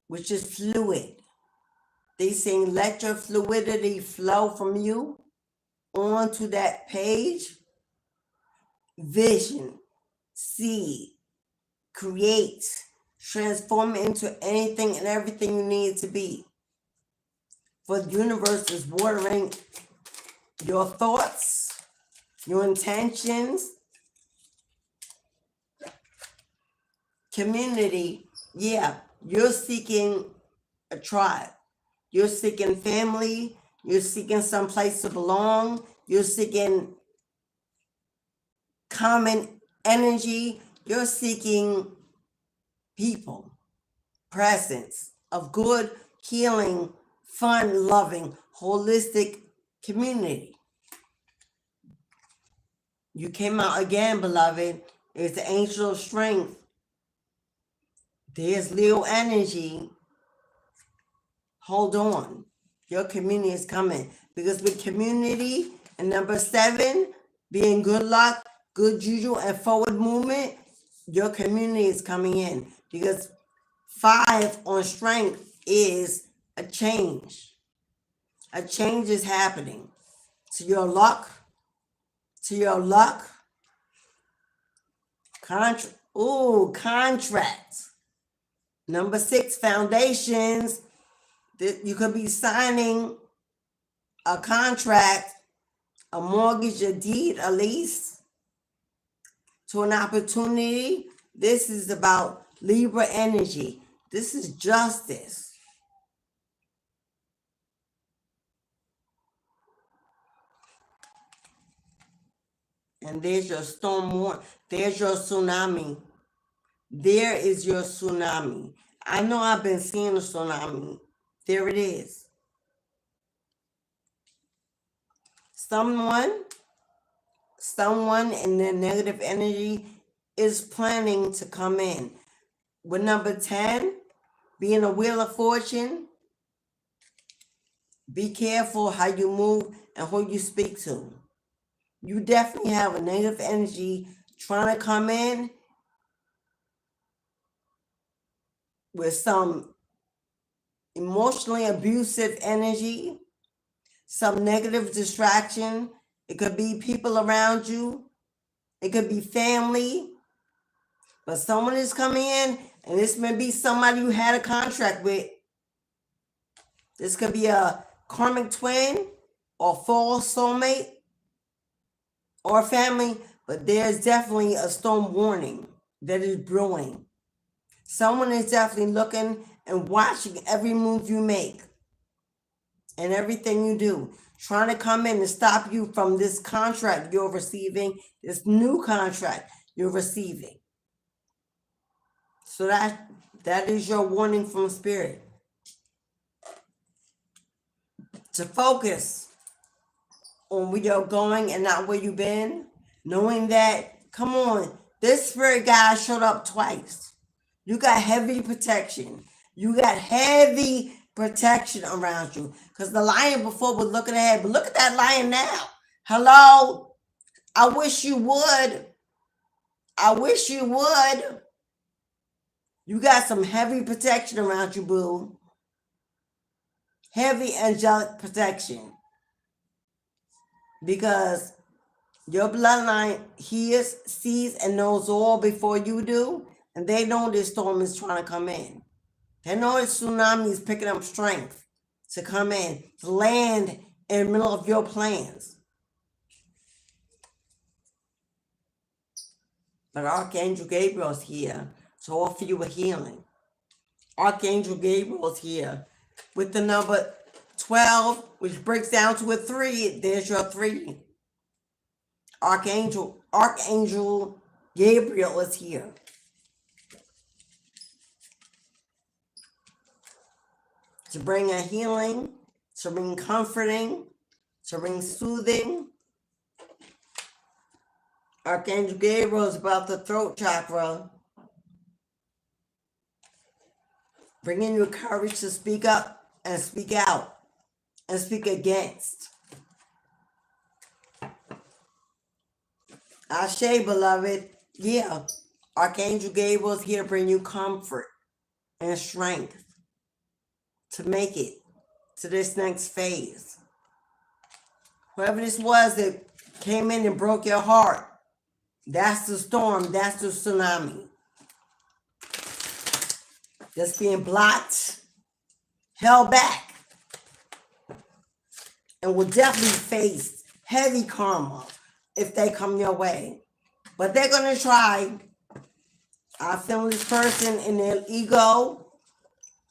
which is fluid. They saying let your fluidity flow from you onto that page. Vision, see, create, transform into anything and everything you need it to be. For the universe is watering your thoughts, your intentions, community. Yeah, you're seeking a tribe. You're seeking family. You're seeking some place to belong. You're seeking common energy. You're seeking people, presence of good, healing, fun, loving, holistic community. You came out again, beloved. It's the angel of strength. There's Leo energy. Hold on. Your community is coming. Because with community and number 7, being good luck, good juju, and forward movement, your community is coming in. Because 5 on strength is a change. A change is happening. To your luck. To your luck. Contract. Number 6, foundations. You could be signing a contract, a mortgage, a deed, a lease to an opportunity. This is about Libra energy. This is justice. And there's your storm warning. There's your tsunami. There is your tsunami. I know I've been seeing a tsunami. There it is. Someone in their negative energy is planning to come in. With number 10, being a wheel of fortune, be careful how you move and who you speak to. You definitely have a negative energy trying to come in with some emotionally abusive energy, some negative distraction. It could be people around you. It could be family. But someone is coming in, and this may be somebody you had a contract with. This could be a karmic twin or false soulmate or family, but there's definitely a storm warning that is brewing. Someone is definitely looking and watching every move you make and everything you do, trying to come in and stop you from this contract you're receiving, this new contract you're receiving. So that is your warning from spirit. To focus on where you're going and not where you've been, knowing that, come on, this spirit guide showed up twice. You got heavy protection. You got heavy protection around you. Because the lion before was looking ahead, but look at that lion now. Hello? I wish you would. I wish you would. You got some heavy protection around you, boo. Heavy angelic protection. Because your bloodline hears, sees, and knows all before you do. And they know this storm is trying to come in. They know this tsunami is picking up strength to come in, to land in the middle of your plans. But Archangel Gabriel's here to offer you a healing. Archangel Gabriel's here with the number 12, which breaks down to a 3. There's your 3. Archangel Gabriel is here. To bring a healing, to bring comforting, to bring soothing. Archangel Gabriel is about the throat chakra. bringing you courage to speak up and speak out and speak against. Ashe, beloved. Yeah, Archangel Gabriel is here to bring you comfort and strength to make it to this next phase. Whoever this was that came in and broke your heart, that's the storm, that's the tsunami. That's being blocked, held back, and will definitely face heavy karma if they come your way. But they're going to try. I feel this person in their ego,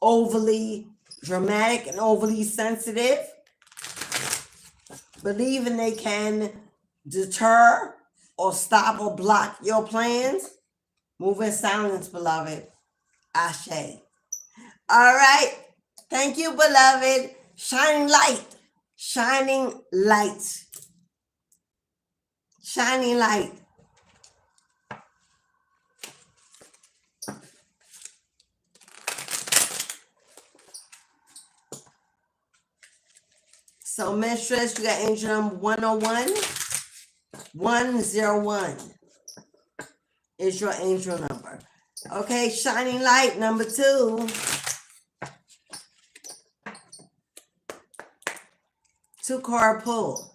overly dramatic and overly sensitive, believing they can deter or stop or block your plans. Move in silence, beloved. Ashe. All right. Thank you, beloved. Shining light. Shining light. Shining light. So, Mistress, you got angel number 101. 101 is your angel number. Okay, shining light number 2. 2-card pull.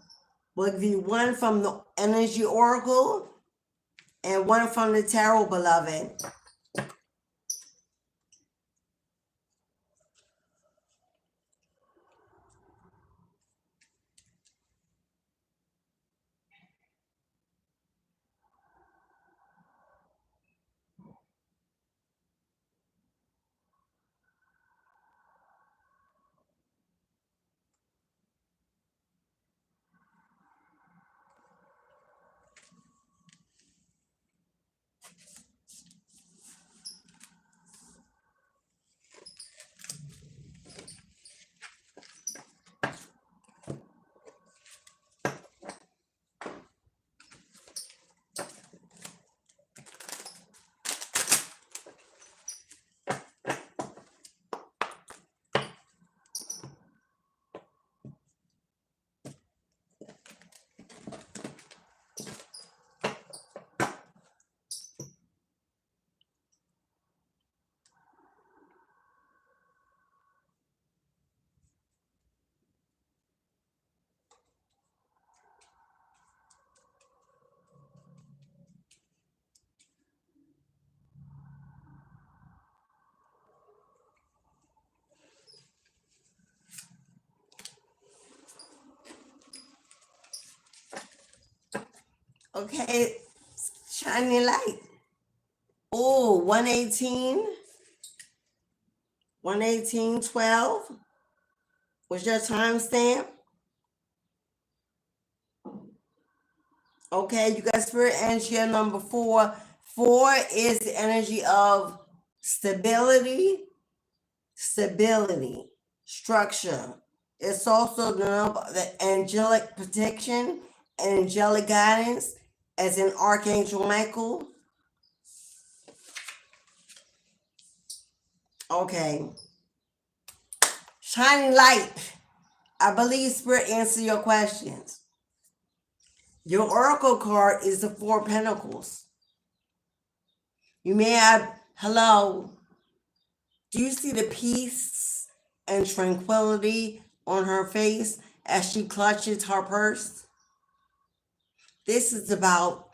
We'll give you one from the energy oracle and one from the tarot, beloved. Okay, shining light. Oh, 118. 118:12 was your timestamp. Okay, you got spirit energy number 4. 4 is the energy of stability, structure. It's also the number of the angelic protection and angelic guidance, as in Archangel Michael. Okay. Shining light. I believe spirit answer your questions. Your oracle card is the 4 Pentacles. You may have, hello, do you see the peace and tranquility on her face as she clutches her purse? This is about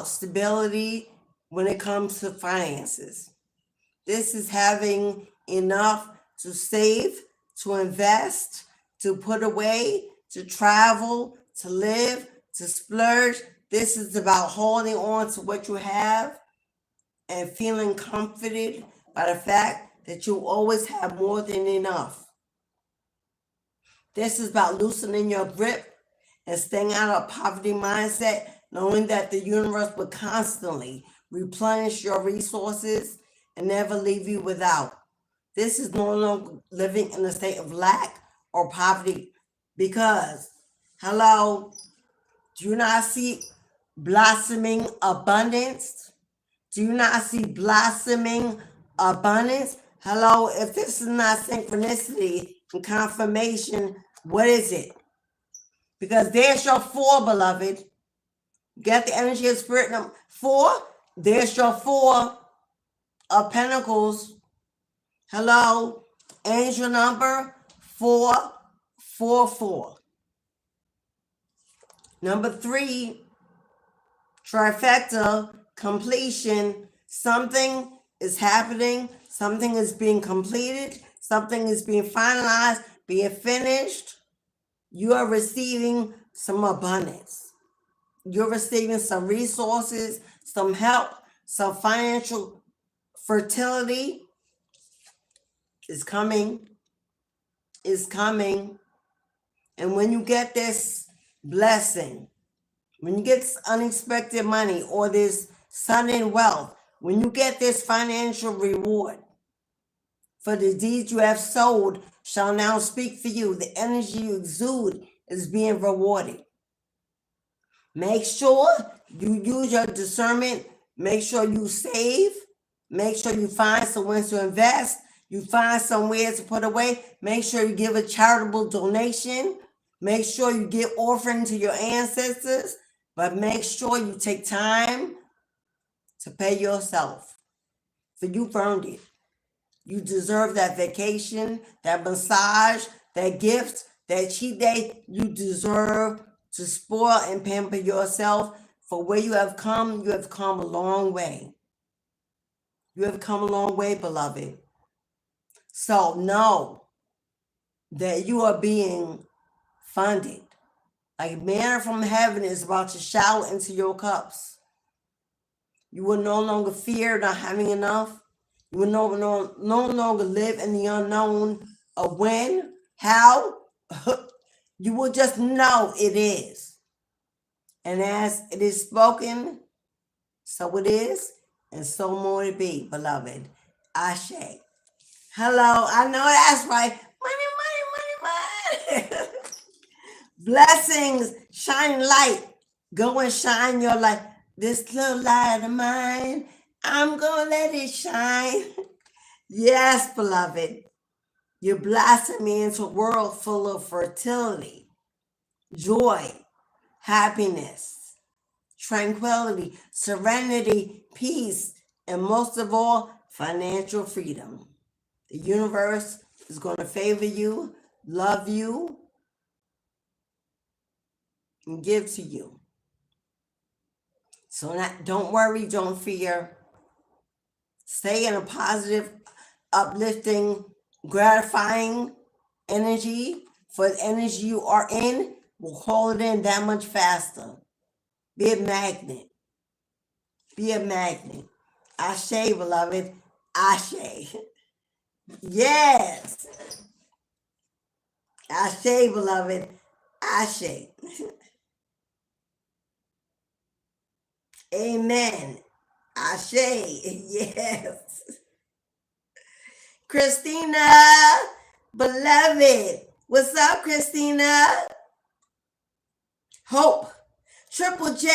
stability when it comes to finances. This is having enough to save, to invest, to put away, to travel, to live, to splurge. This is about holding on to what you have and feeling comforted by the fact that you always have more than enough. This is about loosening your grip and staying out of poverty mindset, knowing that the universe will constantly replenish your resources and never leave you without. This is no longer living in a state of lack or poverty, because, hello, do you not see blossoming abundance? Do you not see blossoming abundance? Hello, if this is not synchronicity and confirmation, what is it? Because there's your 4, beloved. Get the energy of spirit number 4. There's your 4 of pentacles. Hello, angel number 444. Number 3, trifecta, completion. Something is happening. Something is being completed. Something is being finalized, being finished. You are receiving some abundance. You're receiving some resources, some help, some financial fertility is coming. Is coming. And when you get this blessing, when you get this unexpected money or this sudden wealth, when you get this financial reward for the deeds you have sowed shall now speak for you. The energy you exude is being rewarded. Make sure you use your discernment. Make sure you save. Make sure you find somewhere to invest. You find somewhere to put away. Make sure you give a charitable donation. Make sure you give offering to your ancestors. But make sure you take time to pay yourself. For you've earned it. You deserve that vacation, that massage, that gift, that cheat day. You deserve to spoil and pamper yourself. For where you have come a long way. You have come a long way, beloved. So know that you are being funded. Like manna from heaven is about to shower into your cups. You will no longer fear not having enough. You will no longer live in the unknown of when, how. You will just know it is. And as it is spoken, so it is, and so more it be, beloved. Ashe. Hello, I know that's right. Money, money, money, money. Blessings, shine light. Go and shine your light. This little light of mine, I'm gonna let it shine. Yes, beloved. You're blossoming into a world full of fertility, joy, happiness, tranquility, serenity, peace, and most of all, financial freedom. The universe is going to favor you, love you, and give to you. So don't worry, don't fear. Stay in a positive, uplifting, gratifying energy. For the energy you are in will call it in that much faster. Be a magnet. Be a magnet. Ashe, beloved. Ashe. Yes. Ashe, beloved. Ashe. Amen. Ashe. Yes. Christina, beloved. What's up, Christina? Hope. Triple J.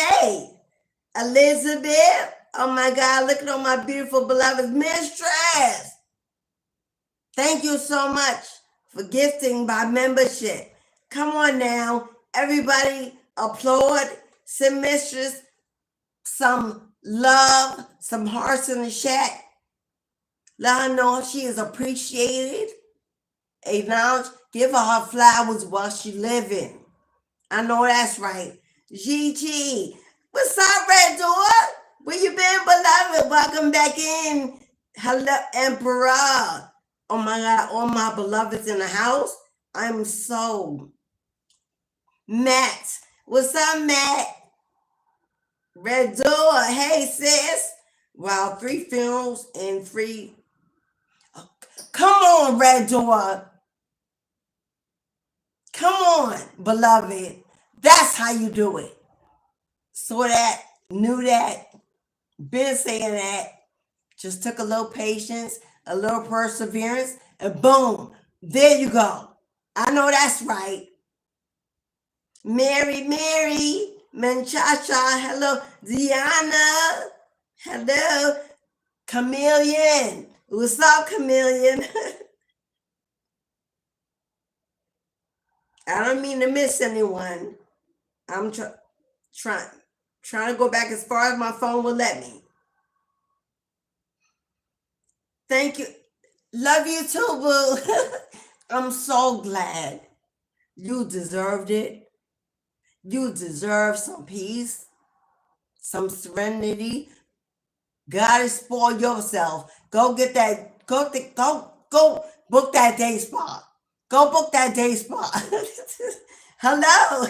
Elizabeth. Oh my God, look at all my beautiful beloved Mistress. Thank you so much for gifting by membership. Come on now. Everybody applaud. Send Mistress some love, some hearts in the chat. Let her know she is appreciated. Acknowledge. Give her flowers while she's living. I know that's right. Gigi. What's up, Red Door? Where you been, beloved? Welcome back in. Hello, Emperor. Oh my God, all my beloveds in the house. I'm so. Matt. What's up, Matt? Red Door. Hey, sis. Wow, 3 funerals and 3. Oh, come on, Red Door. Come on, beloved. That's how you do it. Saw that, knew that, been saying that. Just took a little patience, a little perseverance, and boom, there you go. I know that's right. Mary, Manchacha, hello, Diana. Hello, Chameleon. What's up, Chameleon? I don't mean to miss anyone. I'm trying to go back as far as my phone will let me. Thank you. Love you too, boo. I'm so glad. You deserved it. You deserve some peace, some serenity. Gotta spoil yourself. Go get that. Go book that day spa. Go book that day spa. Hello.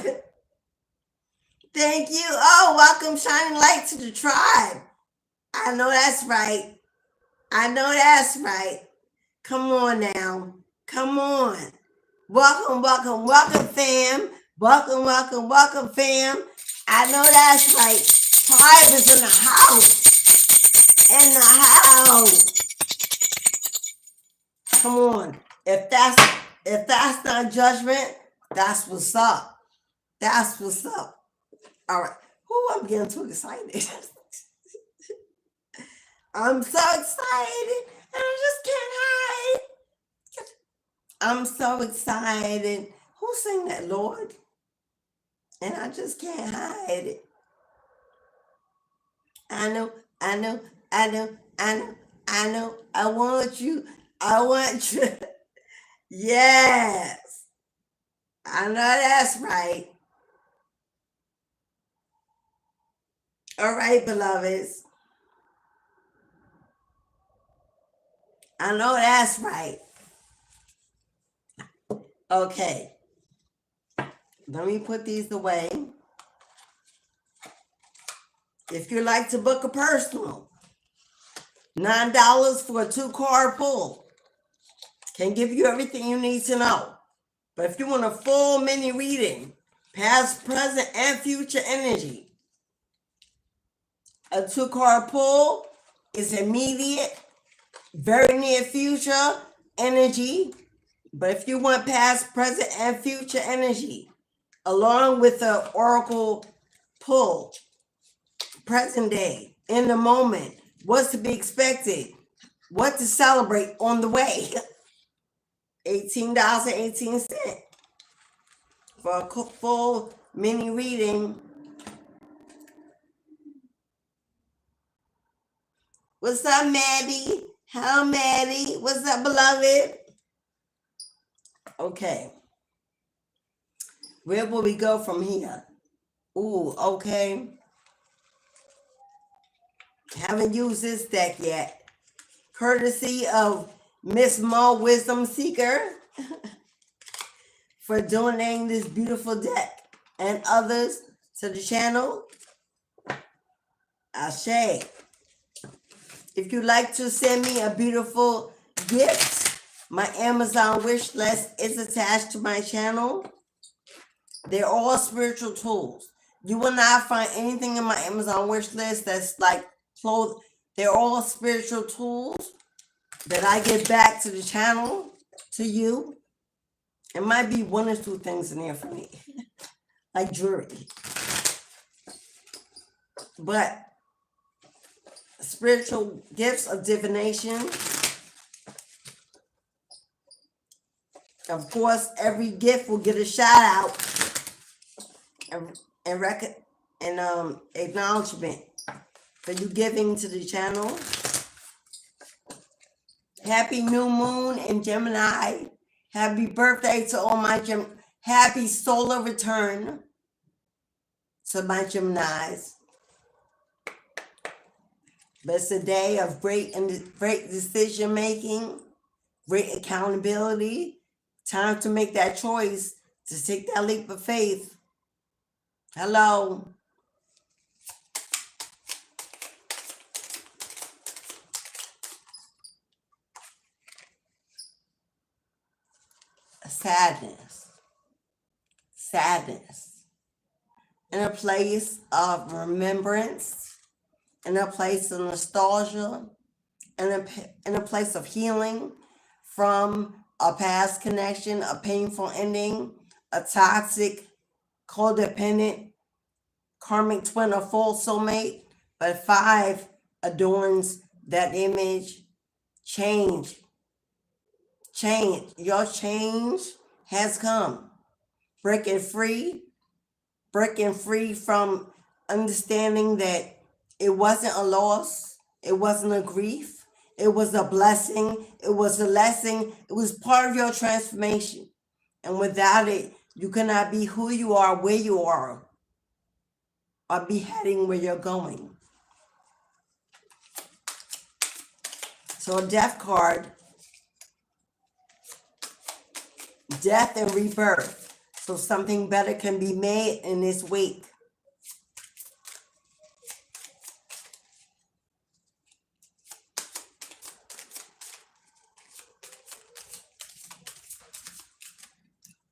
Thank you. Oh, welcome, shining light to the tribe. I know that's right. I know that's right. Come on now. Come on. Welcome, welcome, welcome, fam. Welcome, welcome, welcome, fam. I know that's right. Tribe is in the house. In the house. Come on. If that's not judgment, that's what's up. That's what's up. All right. I'm getting too excited. I'm so excited. And I just can't hide. I'm so excited. Who sang that, Lord? And I just can't hide it. I know. I want you. I want you. Yes. I know that's right. All right, beloveds. I know that's right. Okay. Let me put these away. If you'd like to book a personal, $9 for a 2-card pull. Can give you everything you need to know. But if you want a full mini reading, past, present, and future energy, a 2-card pull is immediate, very near future energy. But if you want past, present, and future energy, along with the oracle pull, present day, in the moment, what's to be expected, what to celebrate on the way, $18.18 for a full mini reading. What's up, Maddie? Hello, Maddie. What's up, beloved? Okay. Where will we go from here? Ooh, okay. Haven't used this deck yet. Courtesy of Miss Mo Wisdom Seeker for donating this beautiful deck and others to the channel. Ashe. If you'd like to send me a beautiful gift, my Amazon wish list is attached to my channel. They're all spiritual tools. You will not find anything in my Amazon wish list that's like clothes. They're all spiritual tools that I give back to the channel, to you. It might be 1 or 2 things in there for me, like jewelry. But spiritual gifts of divination. Of course, every gift will get a shout out and acknowledgement for you giving to the channel. Happy new moon in Gemini. Happy birthday to all my happy solar return to my Geminis. But it's a day of great decision making, great accountability. Time to make that choice, to take that leap of faith. Hello. Sadness. In a place of remembrance, in a place of nostalgia, in a place of healing from a past connection, a painful ending, a toxic, codependent, karmic twin or full soulmate. But 5 adorns that image, change. Your change has come. Breaking free from understanding that it wasn't a loss, it wasn't a grief, it was a blessing, it was a lesson, it was part of your transformation. And without it, you cannot be who you are, where you are, or be heading where you're going. So a death card, death and rebirth. So something better can be made in this week.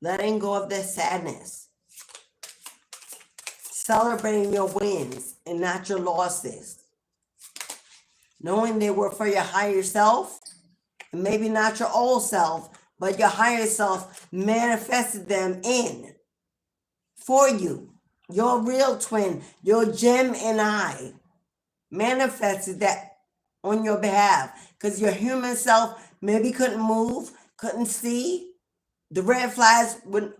Letting go of that sadness. Celebrating your wins and not your losses. Knowing they were for your higher self, and maybe not your old self, but your higher self manifested them in for you. Your real twin, your Gemini, manifested that on your behalf. Because your human self maybe couldn't move, couldn't see. The red flags would,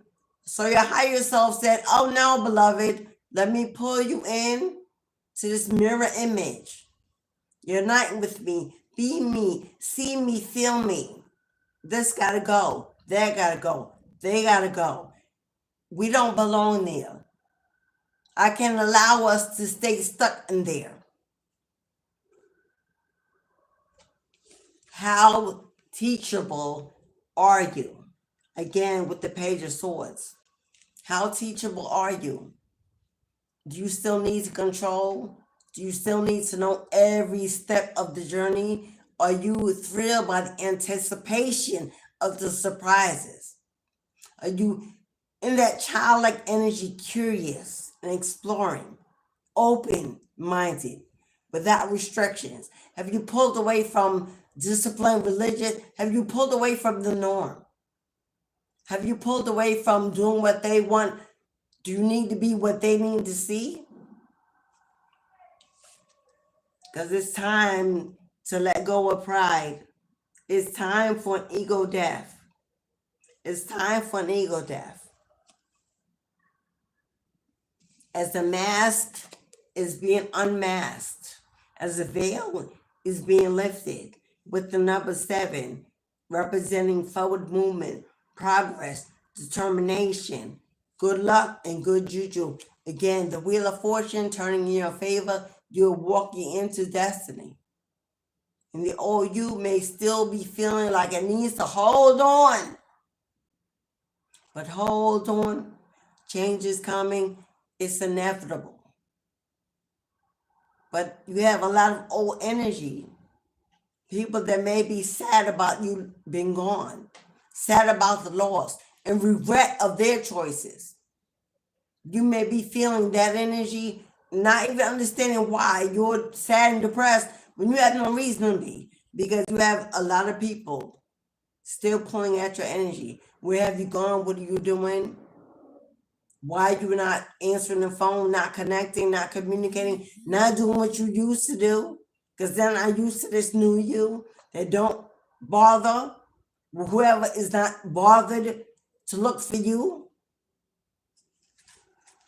so your higher self said, oh no, beloved, let me pull you in to this mirror image. Unite with me, be me, see me, feel me. This gotta go, that gotta go, they gotta go. We don't belong there. I can't allow us to stay stuck in there. How teachable are you? Again, with the Page of Swords. How teachable are you? Do you still need to control? Do you still need to know every step of the journey? Are you thrilled by the anticipation of the surprises? Are you in that childlike energy, curious and exploring, open-minded, without restrictions? Have you pulled away from discipline, religion? Have you pulled away from the norm? Have you pulled away from doing what they want? Do you need to be what they need to see? Because it's time to let go of pride. It's time for an ego death. It's time for an ego death. As the mask is being unmasked, as the veil is being lifted, with the number 7 representing forward movement, progress, determination, good luck, and good juju. Again, the wheel of fortune turning in your favor, you're walking into destiny. And the old you may still be feeling like it needs to hold on. But hold on. Change is coming. It's inevitable. But you have a lot of old energy. People that may be sad about you being gone. Sad about the loss and regret of their choices. You may be feeling that energy, not even understanding why you're sad and depressed when you have no reason to be, because you have a lot of people still pulling at your energy. Where have you gone? What are you doing? Why are you not answering the phone, not connecting, not communicating, not doing what you used to do? Because then I'm used to this new you that don't bother. Whoever is not bothered to look for you.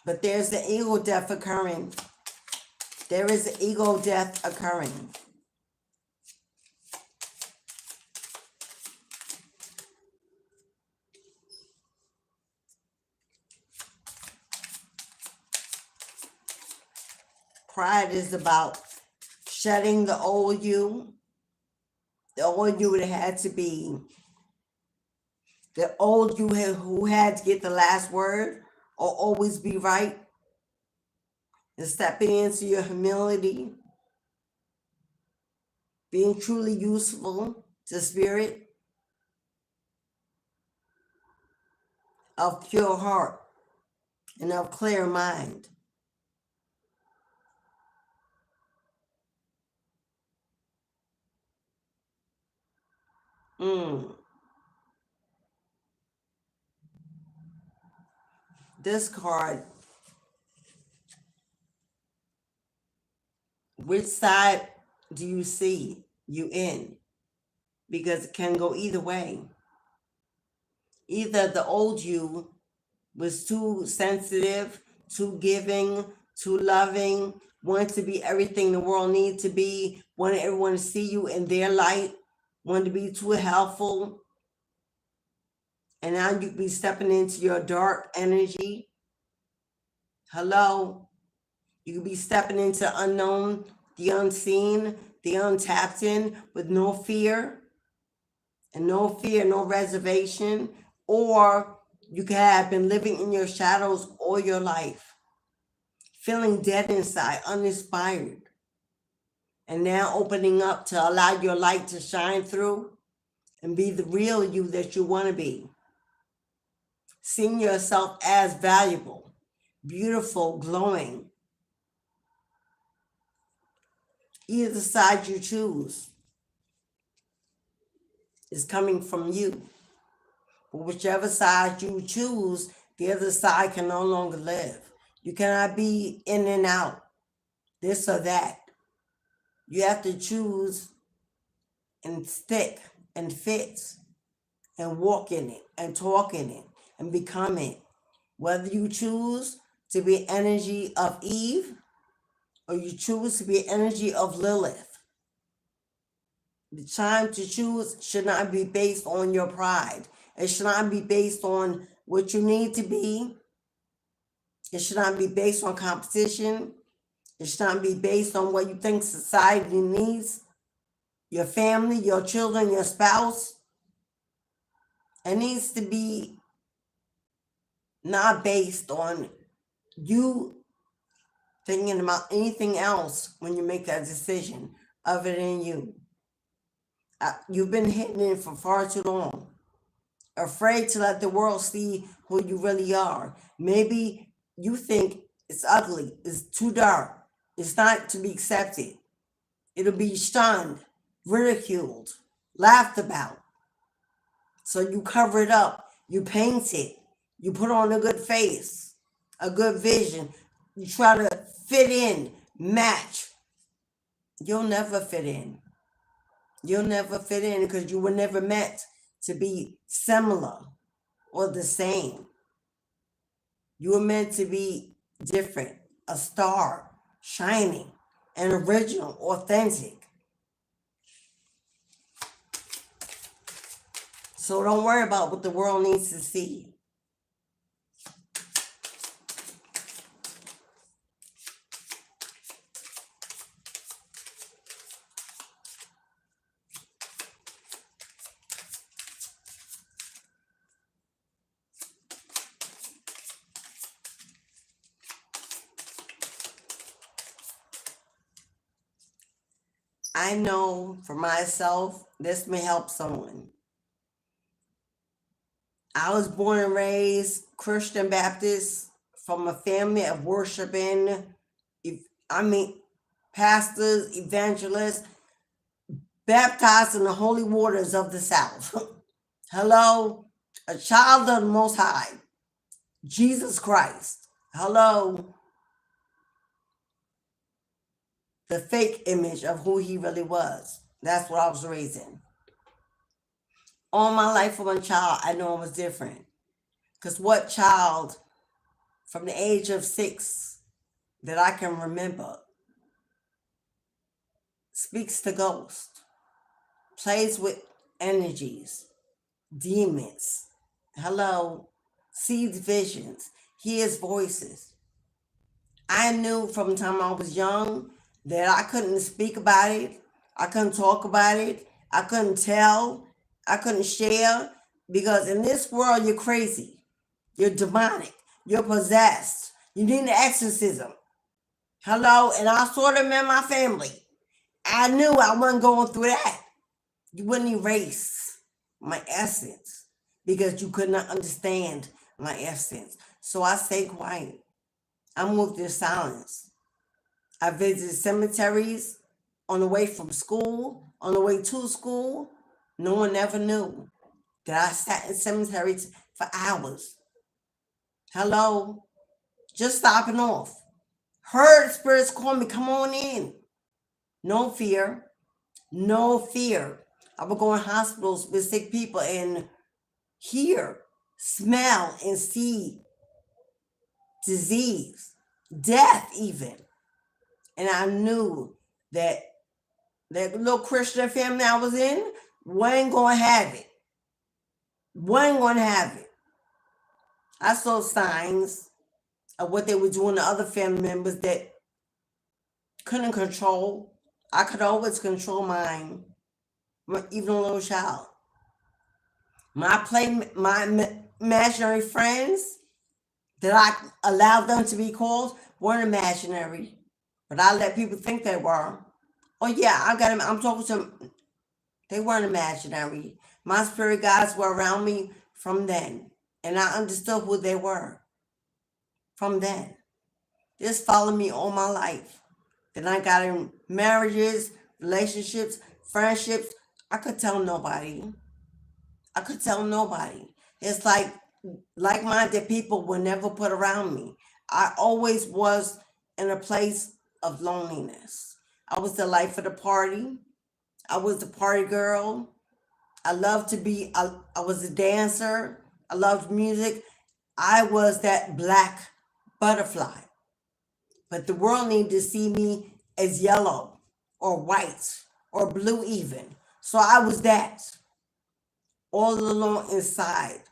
But there's the ego death occurring. There is the ego death occurring. Pride is about shedding the old you. The old you that had to be. The old you who had to get the last word or always be right. And stepping into your humility. Being truly useful to spirit. Of pure heart and of clear mind. This card, which side do you see you in? Because it can go either way. Either the old you was too sensitive, too giving, too loving, wanted to be everything the world needed to be, wanted everyone to see you in their light, wanted to be too helpful. And now you be stepping into your dark energy. Hello? You could be stepping into the unknown, the unseen, the untapped in with no fear, no reservation. Or you could have been living in your shadows all your life, feeling dead inside, uninspired, and now opening up to allow your light to shine through and be the real you that you want to be. Seeing yourself as valuable, beautiful, glowing. Either side you choose is coming from you. But whichever side you choose, the other side can no longer live. You cannot be in and out, this or that. You have to choose and stick and fit and walk in it and talk in it and become it. Whether you choose to be energy of Eve or you choose to be energy of Lilith, the time to choose should not be based on your pride. It should not be based on what you need to be. It should not be based on competition. It should not be based on what you think society needs, your family, your children, your spouse. It needs to be not based on you thinking about anything else when you make that decision other than you. You've been hidden in for far too long, afraid to let the world see who you really are. Maybe you think it's ugly, it's too dark, it's not to be accepted. It'll be shunned, ridiculed, laughed about. So you cover it up, you paint it, you put on a good face, a good vision. You try to fit in, match. You'll never fit in. You'll never fit in because you were never meant to be similar or the same. You were meant to be different, a star, shining, and original, authentic. So don't worry about what the world needs to see. I know for myself, this may help someone. I was born and raised Christian Baptist from a family of worshiping, pastors, evangelists, baptized in the holy waters of the South. Hello, a child of the Most High, Jesus Christ. Hello, the fake image of who he really was. That's what I was raised in. All my life from a child, I know I was different. Because what child from the age of 6 that I can remember speaks to ghosts, plays with energies, demons, hello, sees visions, hears voices? I knew from the time I was young that I couldn't speak about it, I couldn't talk about it, I couldn't tell, I couldn't share, because in this world you're crazy, you're demonic, you're possessed, you need an exorcism. Hello, and I saw them in my family. I knew I wasn't going through that. You wouldn't erase my essence because you could not understand my essence. So I stay quiet. I moved in silence. I visited cemeteries on the way from school, on the way to school. No one ever knew that I sat in cemeteries for hours. Hello, just stopping off. Heard spirits call me, come on in. No fear. No fear. I would go in hospitals with sick people and hear, smell, and see disease, death even. And I knew that that little Christian family I was in wasn't going to have it. Wasn't going to have it. I saw signs of what they were doing to other family members that couldn't control. I could always control mine, even a little child. My imaginary friends that I allowed them to be called weren't imaginary, but I let people think they were. Oh yeah, I got them. I'm talking to them. They weren't imaginary. My spirit guides were around me from then, and I understood who they were from then. This followed me all my life. Then I got in marriages, relationships, friendships. I could tell nobody. I could tell nobody. It's like-minded people were never put around me. I always was in a place of loneliness. I was the life of the party. I was the party girl. I loved to be, I was a dancer. I loved music. I was that black butterfly. But the world needed to see me as yellow or white or blue even. So I was that. All alone inside,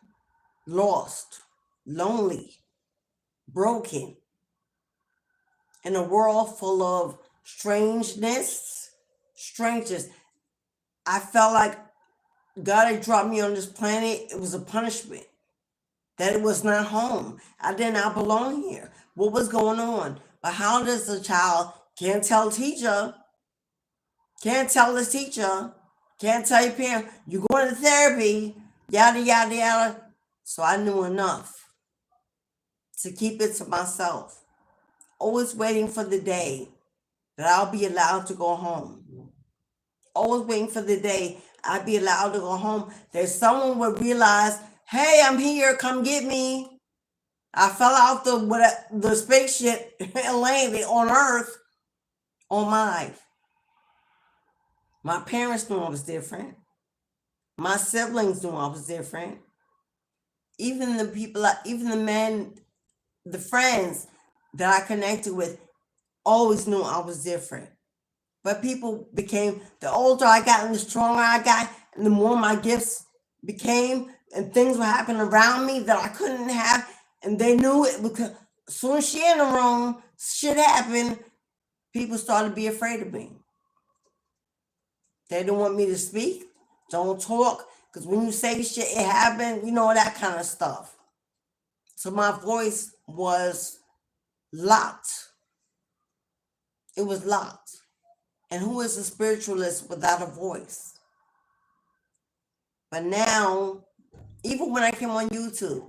lost, lonely, broken, in a world full of strangers. I felt like God had dropped me on this planet. It was a punishment, that it was not home. I did not belong here. What was going on? But how does a child can't tell teacher, can't tell the teacher, can't tell your parent, you're going to therapy, yada, yada, yada. So I knew enough to keep it to myself. Always waiting for the day that I'll be allowed to go home. Always waiting for the day I'd be allowed to go home. That someone would realize, hey, I'm here, come get me. I fell out the spaceship and landed on Earth on my life. My parents knew I was different. My siblings knew I was different. Even the people, even the men, the friends that I connected with always knew I was different. But people became, the older I got and the stronger I got, and the more my gifts became, and things were happening around me that I couldn't have, and they knew it because as soon as she in the room, shit happened, people started to be afraid of me. They didn't want me to speak, don't talk, because when you say shit, it happened, you know, that kind of stuff. So my voice was locked. It was locked. And who is a spiritualist without a voice? But now, even when I came on YouTube,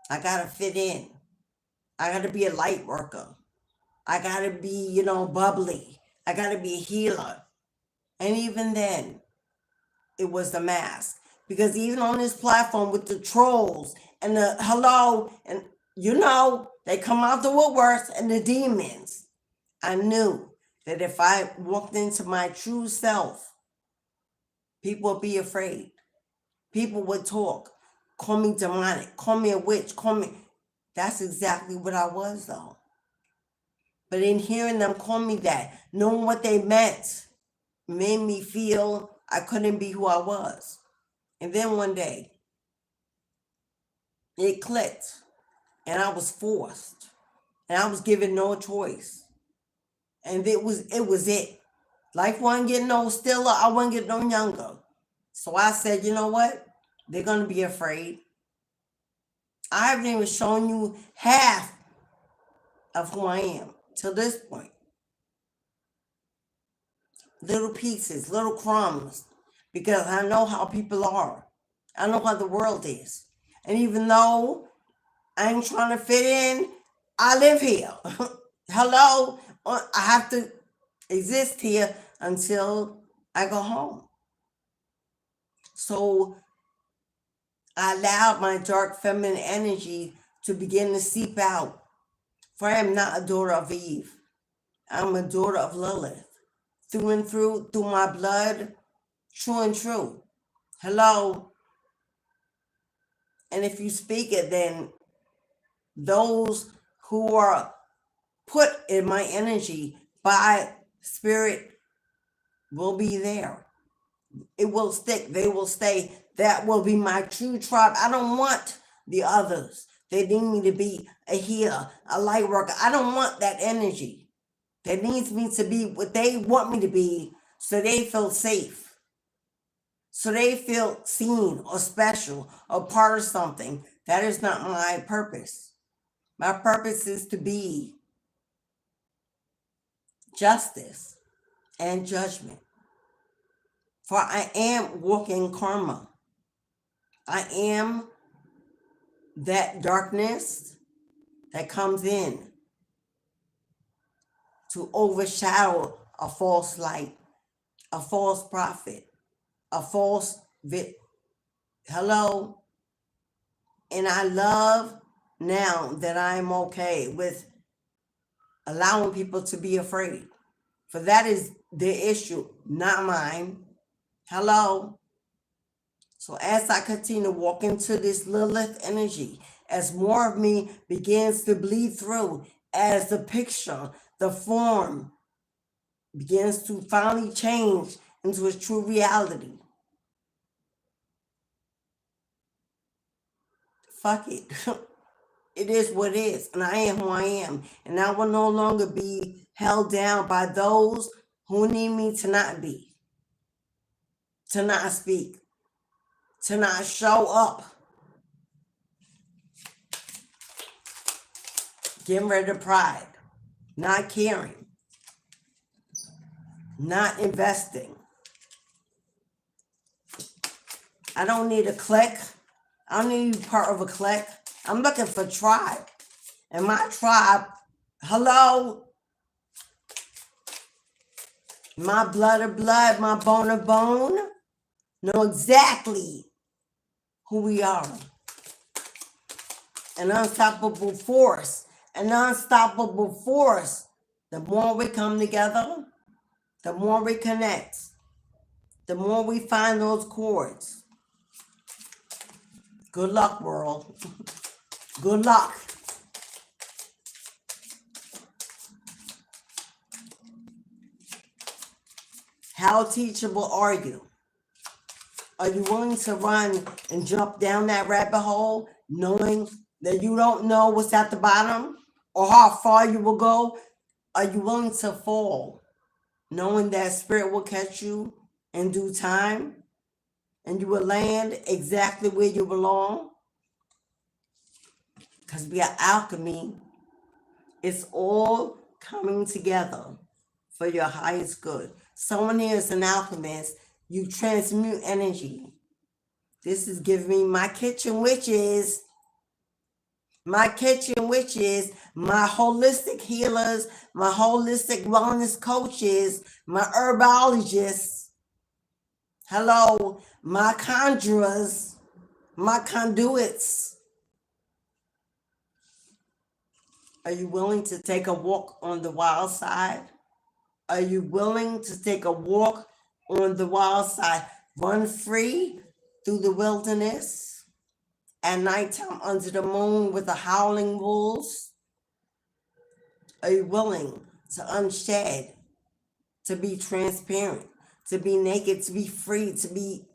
I gotta fit in. I gotta be a light worker. I gotta be, bubbly. I gotta be a healer. And even then, it was the mask. Because even on this platform with the trolls and the hello, and they come out the woodworks and the demons. I knew that if I walked into my true self, people would be afraid. People would talk, call me demonic, call me a witch, call me. That's exactly what I was, though. But in hearing them call me that, knowing what they meant, made me feel I couldn't be who I was. And then one day, it clicked, and I was forced, and I was given no choice. And it was it. Life wasn't getting no stiller, I wasn't getting no younger. So I said, you know what? They're going to be afraid. I haven't even shown you half of who I am till this point. Little pieces, little crumbs, because I know how people are. I know how the world is. And even though I ain't trying to fit in, I live here. Hello? I have to exist here until I go home. So I allowed my dark feminine energy to begin to seep out. For I am not a daughter of Eve. I'm a daughter of Lilith. through and through my blood, true and true. Hello. And if you speak it, then those who are put in my energy by spirit will be there. It will stick. They will stay. That will be my true tribe. I don't want the others. They need me to be a healer, a light worker. I don't want that energy. That needs me to be what they want me to be so they feel safe. So they feel seen or special or part of something. That is not my purpose. My purpose is to be justice and judgment. For I am walking karma. I am that darkness that comes in to overshadow a false light, a false prophet, a false hello. And I love now that I'm okay with allowing people to be afraid. For that is their issue, not mine. Hello. So as I continue to walk into this Lilith energy, as more of me begins to bleed through, as the picture, the form begins to finally change into its true reality. Fuck it. It is what it is. And I am who I am. And I will no longer be held down by those who need me to not be, to not speak, to not show up. Getting rid of pride, not caring, not investing. I don't need a clique. I don't need to be part of a clique. I'm looking for tribe. And my tribe, hello, my blood of blood, my bone of bone, know exactly who we are. An unstoppable force. An unstoppable force. The more we come together, the more we connect, the more we find those chords. Good luck, world. Good luck. How teachable are you? Are you willing to run and jump down that rabbit hole knowing that you don't know what's at the bottom or how far you will go? Are you willing to fall knowing that spirit will catch you in due time and you will land exactly where you belong? Because we are alchemy. It's all coming together for your highest good. Someone here is an alchemist. You transmute energy. This is giving me my kitchen witches, my holistic healers, my holistic wellness coaches, my herbologists. Hello, my conjurers, my conduits. Are you willing to take a walk on the wild side? Are you willing to take a walk on the wild side? Run free through the wilderness at nighttime under the moon with the howling wolves? Are you willing to unshed, to be transparent, to be naked, to be free, to be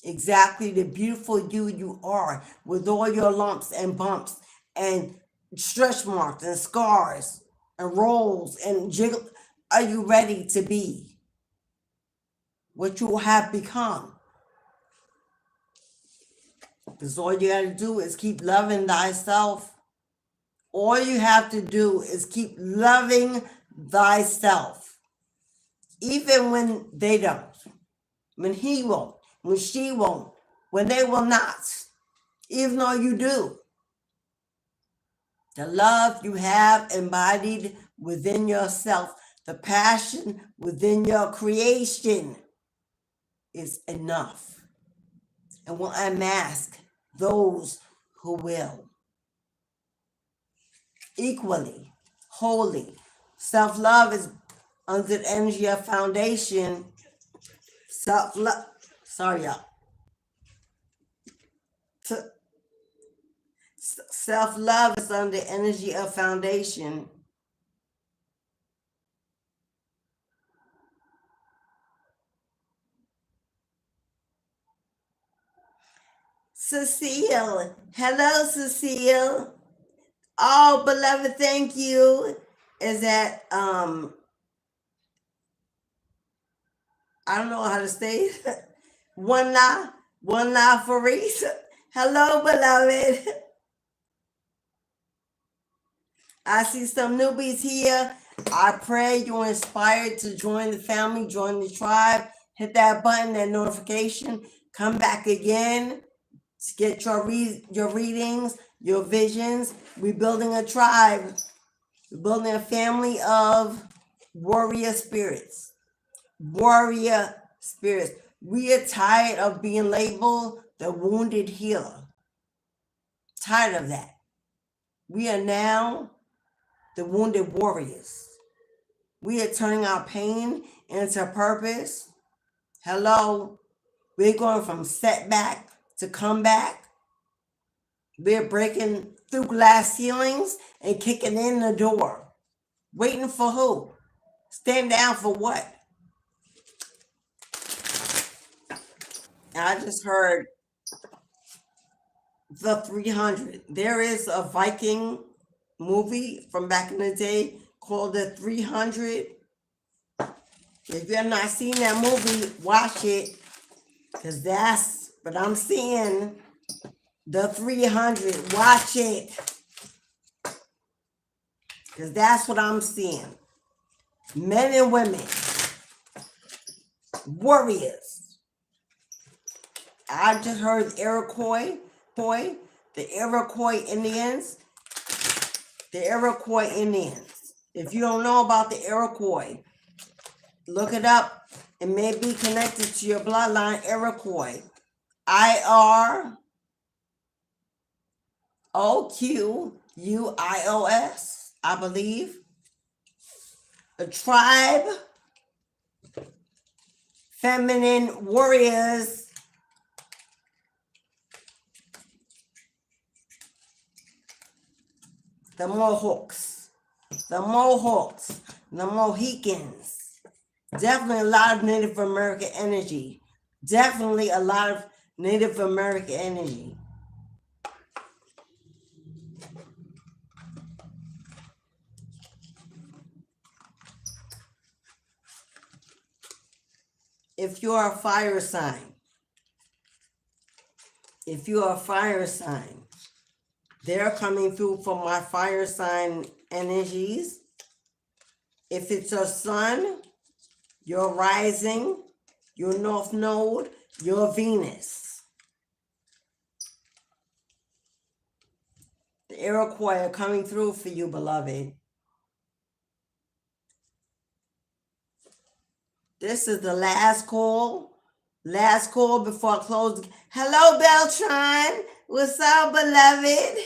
exactly the beautiful you are with all your lumps and bumps and stretch marks and scars and rolls and jiggle? Are you ready to be what you have become? Because all you got to do is keep loving thyself. All you have to do is keep loving thyself. Even when they don't. When he won't. When she won't. When they will not. Even though you do. The love you have embodied within yourself, the passion within your creation is enough. And will unmask those who will. Equally, wholly. Self-love is under the energy of foundation. Self-love. Sorry, y'all. Self-love is under the energy of foundation. Cecile. Hello, Cecile. Oh, beloved, thank you. Is that I don't know how to say it. One la for Reese. Hello, beloved. I see some newbies here. I pray you're inspired to join the family, join the tribe. Hit that button, that notification. Come back again to get your readings, your visions. We're building a tribe. We're building a family of warrior spirits. Warrior spirits. We are tired of being labeled the wounded healer. Tired of that. We are now the wounded warriors. We are turning our pain into purpose. Hello. We're going from setback to comeback. We're breaking through glass ceilings and kicking in the door. Waiting for who? Stand down for what? I just heard the 300. There is a Viking movie from back in the day called the 300. If you're not seeing that movie, watch it, because that's what I'm seeing. The 300. Watch it, because that's what I'm seeing. Men and women, warriors. I just heard Iroquois, the Iroquois Indians. The Iroquois Indians. If you don't know about the Iroquois, look it up. It may be connected to your bloodline. Iroquois. IROQUIOS, I believe. A tribe. Feminine warriors. The Mohawks, the Mohicans. Definitely a lot of Native American energy. Definitely a lot of Native American energy. If you're a fire sign, they're coming through for my fire sign energies. If it's your sun, your rising, your north node, your Venus. The Iroquois are coming through for you, beloved. This is the last call. Last call before I close. Hello, Beltran. What's up, beloved?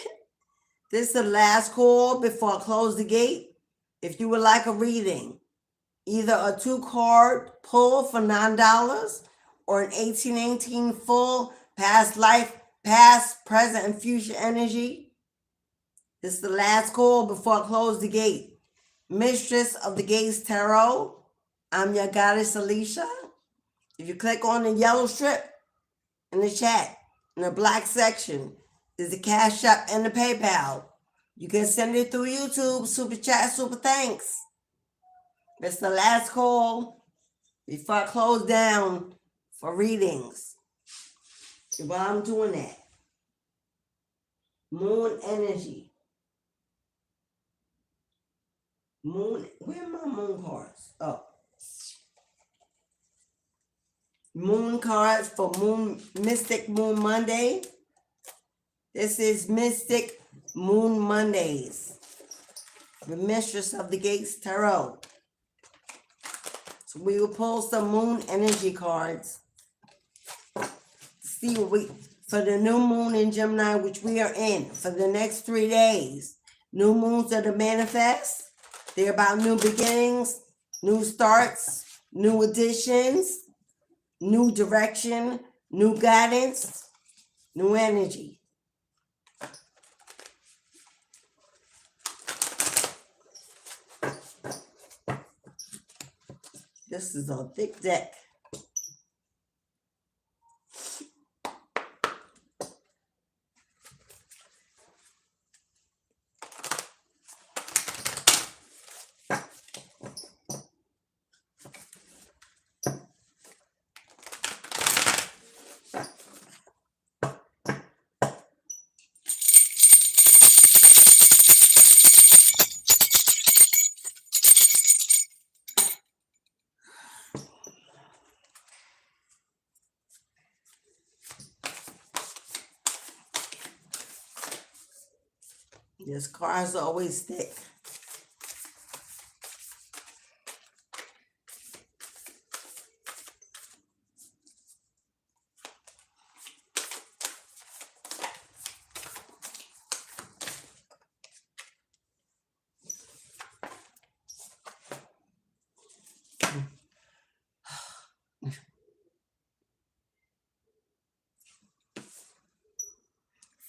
This is the last call before I close the gate. If you would like a reading, either a 2-card pull for $9 or an 1818 full past life, past, present, and future energy. This is the last call before I close the gate. Mistress of the Gates Tarot. I'm your goddess, Alicia. If you click on the yellow strip in the chat, in the black section, is the Cash App and the PayPal. You can send it through YouTube, super chat, super thanks. It's the last call before I close down for readings. While I'm doing that, moon energy. Moon, where are my moon cards? Oh. Moon cards for Mystic Moon Monday. This is Mystic Moon Mondays. The Mistress of the Gates Tarot. So we will pull some moon energy cards. See what for the new moon in Gemini, which we are in for the next 3 days. New moons are to manifest. They're about new beginnings. new starts, new additions, new direction, new guidance, new energy. This is a thick deck. These cards are always thick.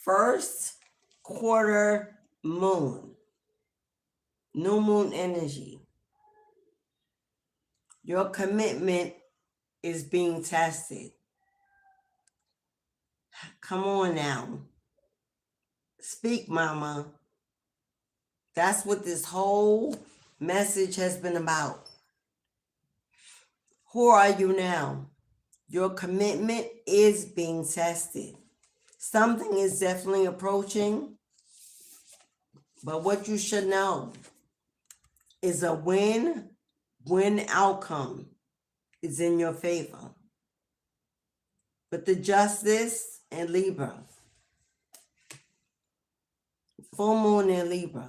First quarter moon, new moon energy. Your commitment is being tested. Come on now. Speak, mama. That's what this whole message has been about. Who are you now? Your commitment is being tested. Something is definitely approaching, but what you should know is a win-win outcome is in your favor. But the Justice and Libra, full moon in Libra.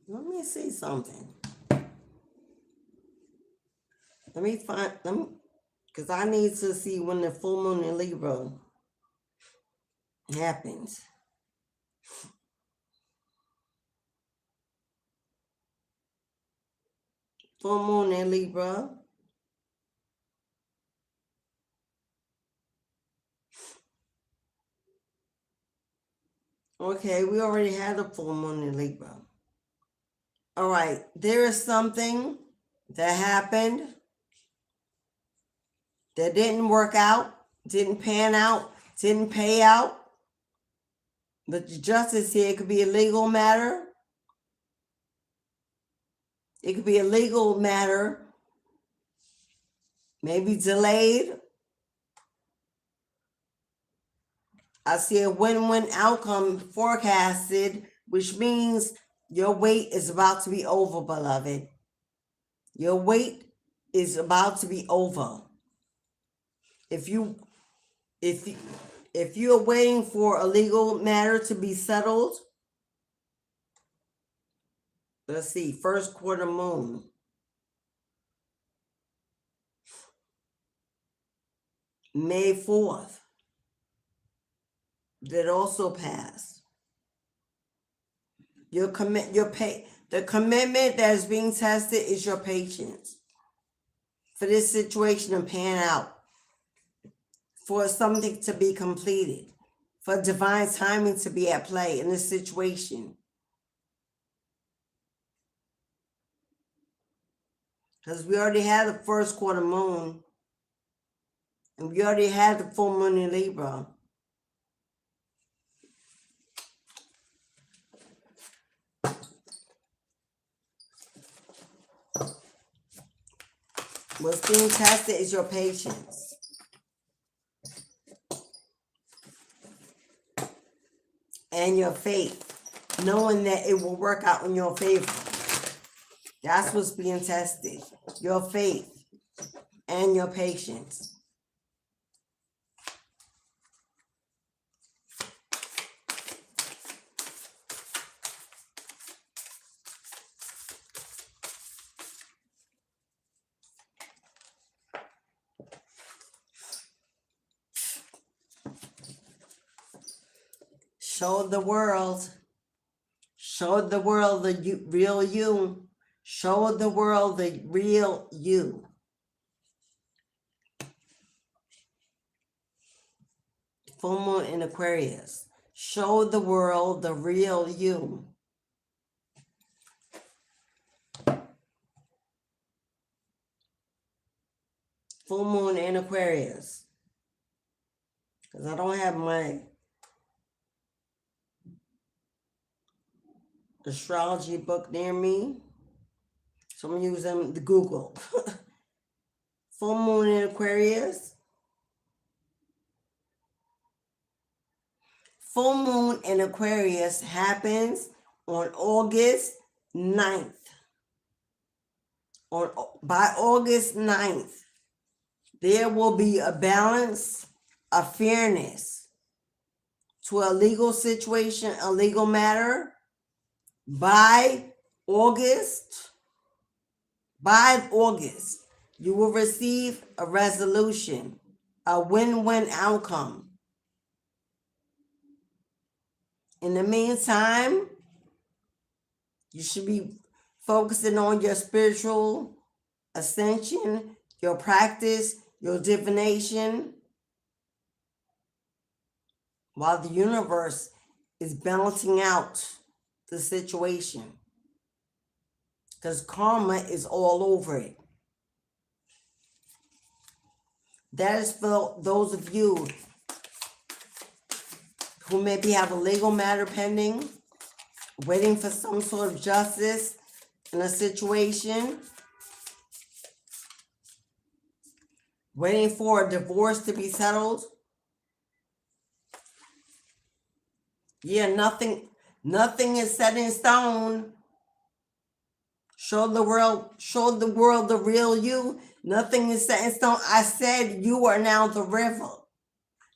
Let me see something. Because I need to see when the full moon in Libra happens. Full moon in Libra. Okay, we already had a full moon in Libra. All right, there is something that happened that didn't work out, didn't pan out, didn't pay out. But the justice here, it could be a legal matter. It could be a legal matter, maybe delayed. I see a win-win outcome forecasted, which means your wait is about to be over, beloved. Your wait is about to be over. If you're waiting for a legal matter to be settled, let's see, first quarter moon. May 4th. That also passed. The commitment that is being tested is your patience for this situation to pan out, for something to be completed, for divine timing to be at play in this situation. Because we already had the first quarter moon, and we already had the full moon in Libra. What's being tested is your patience. And your faith, knowing that it will work out in your favor. That's what's being tested. Your faith and your patience. Show the world. Show the world the real you. Show the world the real you. Full moon in Aquarius. Show the world the real you. Full moon in Aquarius. Because I don't have my astrology book near me. So I'm using the Google. Full moon in Aquarius. Full moon in Aquarius happens on August 9th. By August 9th, there will be a balance, a fairness to a legal situation, a legal matter. By August, you will receive a resolution, a win-win outcome. In the meantime, you should be focusing on your spiritual ascension, your practice, your divination, while the universe is balancing out the situation. Because karma is all over it. That is for those of you who maybe have a legal matter pending, waiting for some sort of justice in a situation, waiting for a divorce to be settled. Yeah, nothing is set in stone. Show the world the real you. Nothing is set in stone. I said you are now the river.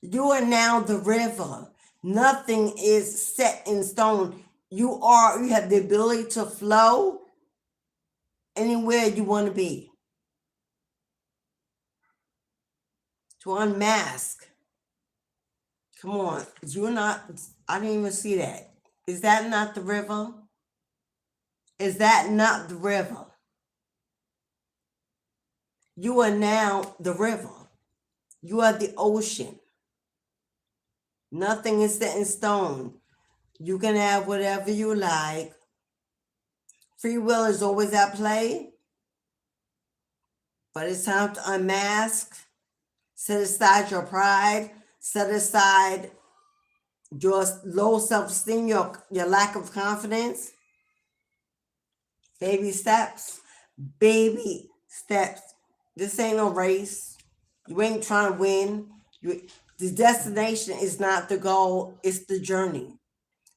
You are now the river. Nothing is set in stone. You have the ability to flow anywhere you want to be. To unmask. Come on. I didn't even see that. Is that not the river? Is that not the river? You are now the river. You are the ocean. Nothing is set in stone. You can have whatever you like. Free will is always at play. But it's time to unmask. Set aside your pride. Set aside your low self-esteem, your lack of confidence. Baby steps. Baby steps. This ain't no race. You ain't trying to win. The destination is not the goal. It's the journey.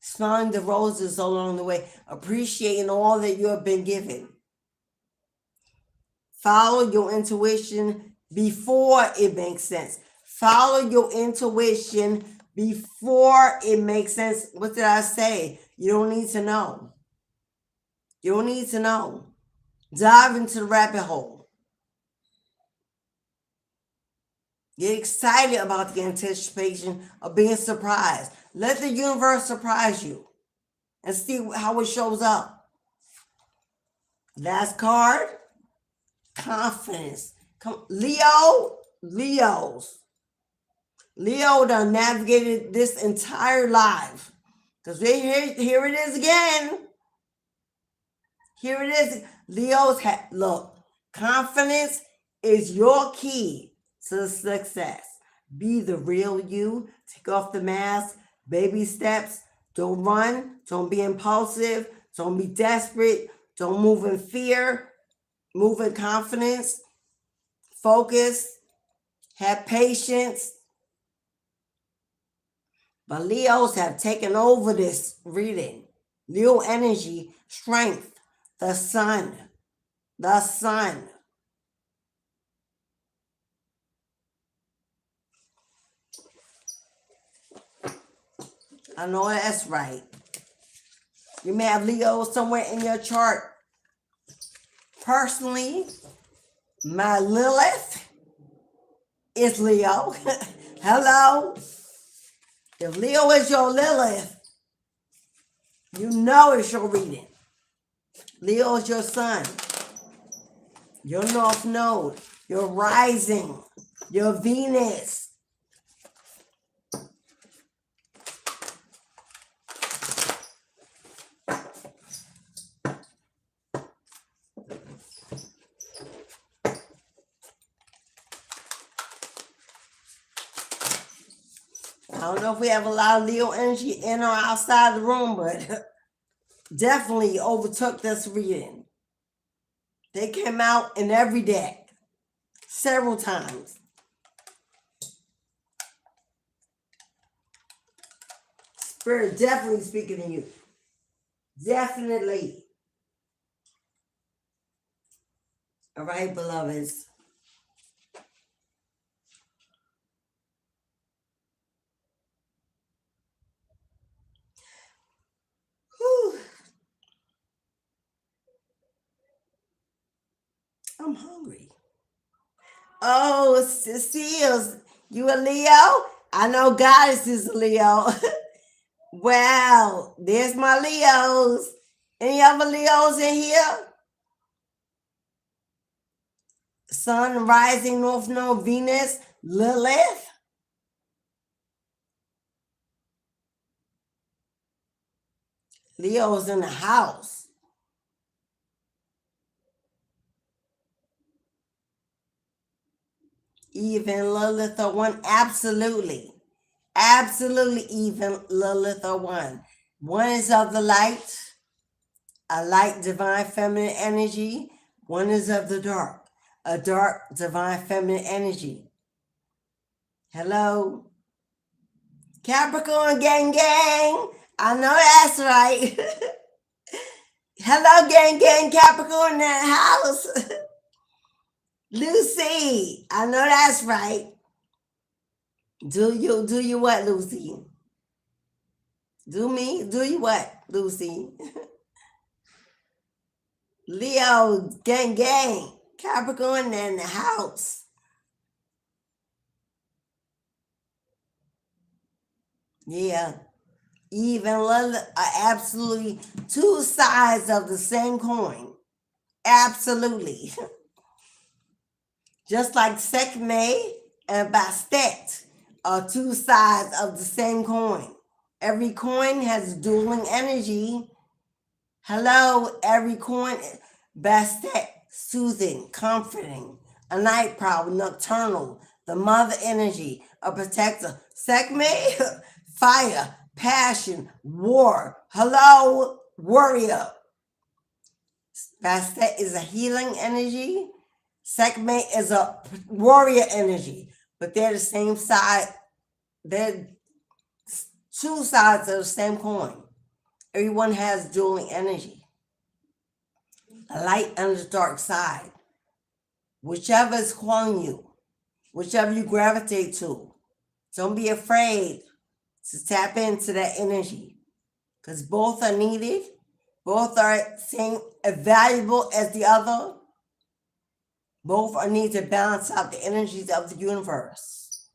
Smelling the roses along the way. Appreciating all that you have been given. Follow your intuition before it makes sense. Follow your intuition before it makes sense. What did I say? You don't need to know. You don't need to know. Dive into the rabbit hole. Get excited about the anticipation of being surprised. Let the universe surprise you and see how it shows up. Last card, confidence. Leos. Leo done navigated this entire life. Because here it is again. Here it is. Leos, look, confidence is your key to success. Be the real you. Take off the mask. Baby steps. Don't run. Don't be impulsive. Don't be desperate. Don't move in fear. Move in confidence. Focus. Have patience. But Leos have taken over this reading. Leo energy, strength, the sun. The sun. I know that's right. You may have Leo somewhere in your chart. Personally, my Lilith is Leo. Hello. If Leo is your Lilith, you know it's your reading. Leo is your sun, your North Node, your rising, your Venus. I don't know if we have a lot of Leo energy in or outside the room, but definitely overtook this reading. They came out in every deck several times. Spirit definitely speaking to you. Definitely. All right, beloveds. Whew. I'm hungry. Oh, Cecile, you a Leo? I know Goddess is a Leo. Wow, there's my Leos. Any other Leos in here? Sun, rising, North Node, Venus, Lilith. Leo's in the house. Even Lilith or one, absolutely. Absolutely even Lilith or one. One is of the light, a light divine feminine energy. One is of the dark, a dark divine feminine energy. Hello? Capricorn gang gang. I know that's right. Hello gang gang Capricorn in the house. Lucy, I know that's right. Do you what, Lucy? Do me? Do you what, Lucy? Leo, gang, gang. Capricorn in the house. Yeah. Eve and Lilith are absolutely two sides of the same coin. Absolutely. Just like Sekhmet and Bastet are two sides of the same coin. Every coin has dueling energy. Hello, every coin. Bastet, soothing, comforting. A night prowl, nocturnal. The mother energy, a protector. Sekhmet, fire, passion, war. Hello, warrior. Bastet is a healing energy. Sekhmet is a warrior energy, but they're the same side. They're two sides of the same coin. Everyone has dueling energy. A light and a dark side. Whichever is calling you, whichever you gravitate to, don't be afraid to tap into that energy, because both are needed. Both are same valuable as the other. Both are needed to balance out the energies of the universe.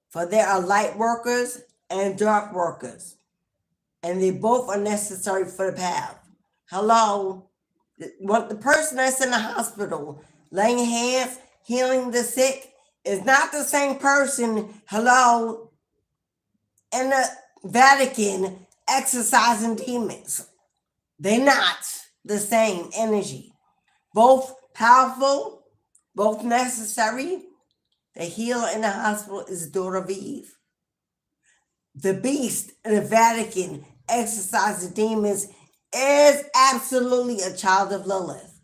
For there are light workers and dark workers, and they both are necessary for the path. Hello, the person that's in the hospital, laying hands, healing the sick, is not the same person, hello, in the Vatican exorcising demons. They're not the same energy. Both powerful, both necessary. The healer in the hospital is the daughter of Eve. The beast in the Vatican exorcising demons is absolutely a child of Lilith.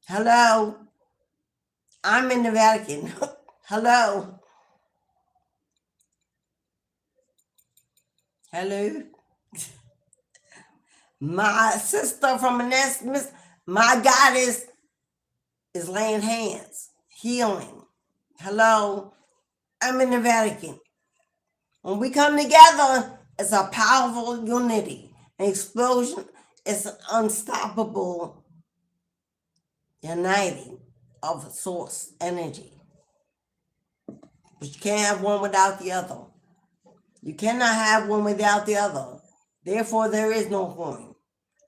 Hello? I'm in the Vatican. Hello? Hello? My sister from the next, my goddess is laying hands, healing. Hello? I'm in the Vatican. When we come together, it's a powerful unity. An explosion is an unstoppable uniting of source energy. But you can't have one without the other. You cannot have one without the other. Therefore, there is no coin.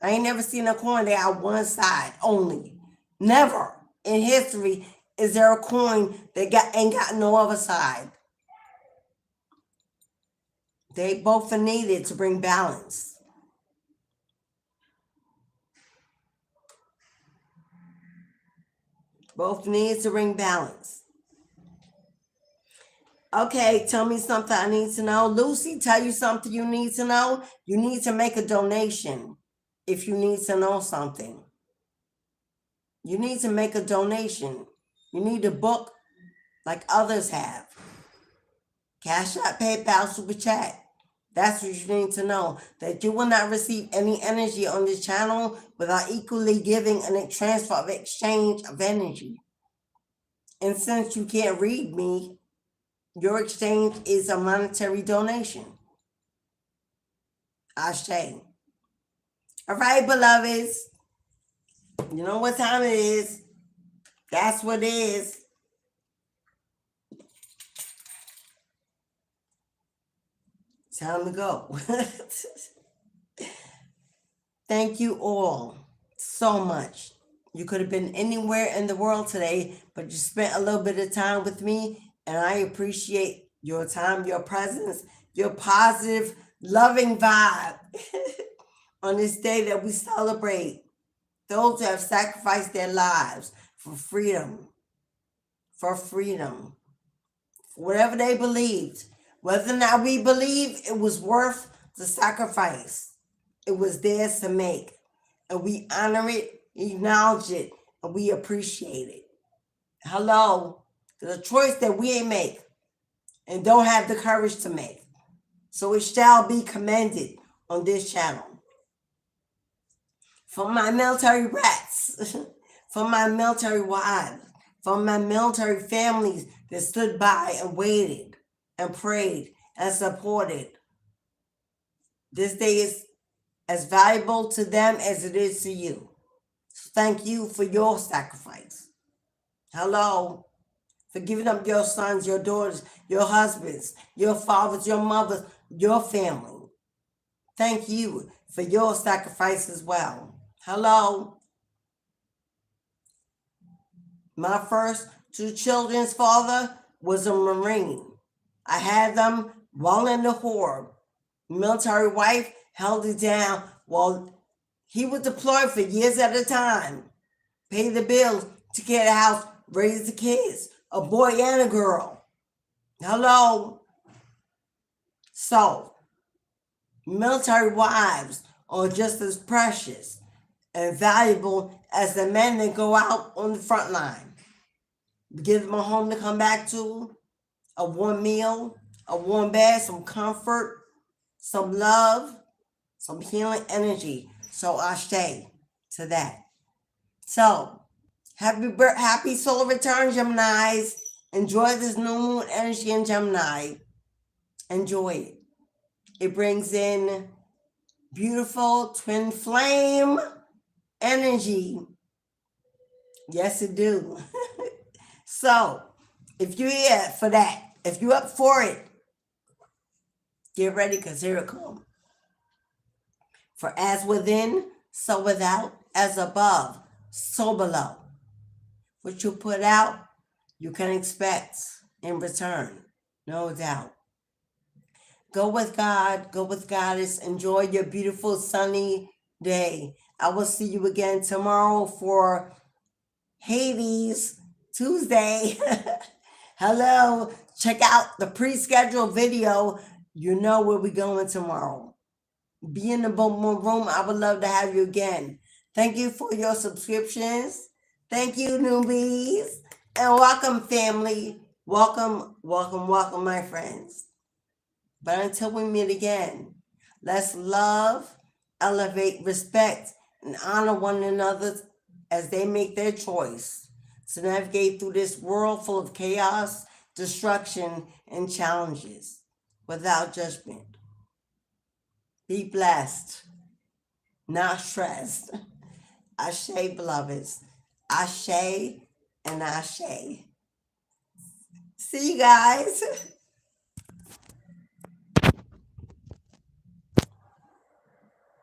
I ain't never seen a coin that got one side only. Never in history is there a coin that ain't got no other side. They both are needed to bring balance. Both needs to bring balance. Okay, tell me something I need to know. Lucy, tell you something you need to know. You need to make a donation if you need to know something. You need to make a donation. You need a book like others have. Cashapp, PayPal, Super Chat. That's what you need to know. That you will not receive any energy on this channel without equally giving a transfer of exchange of energy. And since you can't read me, your exchange is a monetary donation. Ashe. All right, beloveds. You know what time it is. That's what it is. Time to go. Thank you all so much. You could have been anywhere in the world today, but you spent a little bit of time with me, and I appreciate your time, your presence, your positive, loving vibe on this day that we celebrate those who have sacrificed their lives for freedom, for whatever they believed. Whether or not we believe it was worth the sacrifice, it was theirs to make. And we honor it, acknowledge it, and we appreciate it. Hello. There's a choice that we ain't make and don't have the courage to make. So it shall be commended on this channel. For my military brats, for my military wives, for my military families that stood by and waited and prayed and supported. This day is as valuable to them as it is to you. So thank you for your sacrifice. Hello. For giving up your sons, your daughters, your husbands, your fathers, your mothers, your family. Thank you for your sacrifice as well. Hello. My first two children's father was a Marine. I had them while in the Horde. Military wife held it down while he was deployed for years at a time. Paid the bills, took care of the house, raised the kids, a boy and a girl. Hello. So, military wives are just as precious and valuable as the men that go out on the front line. Give them a home to come back to, a warm meal, a warm bed, some comfort, some love, some healing energy. So ashe to that. So, happy solar return, Geminis. Enjoy this new moon energy in Gemini. Enjoy it. It brings in beautiful twin flame energy. Yes, it do. So, if you're here for that, if you're up for it, get ready, because here it comes. For as within, so without, as above, so below. What you put out, you can expect in return, no doubt. Go with God, go with Goddess. Enjoy your beautiful sunny day. I will see you again tomorrow for Hades Tuesday. Hello. Check out the pre-scheduled video. You know where we're going tomorrow. Be in the boom room. I would love to have you again. Thank you for your subscriptions. Thank you, newbies. And welcome, family. Welcome, welcome, welcome, my friends. But until we meet again, let's love, elevate, respect, and honor one another as they make their choice to navigate through this world full of chaos, destruction, and challenges without judgment. Be blessed, not stressed. Ashe, beloveds. Ashe and ashe. See you guys.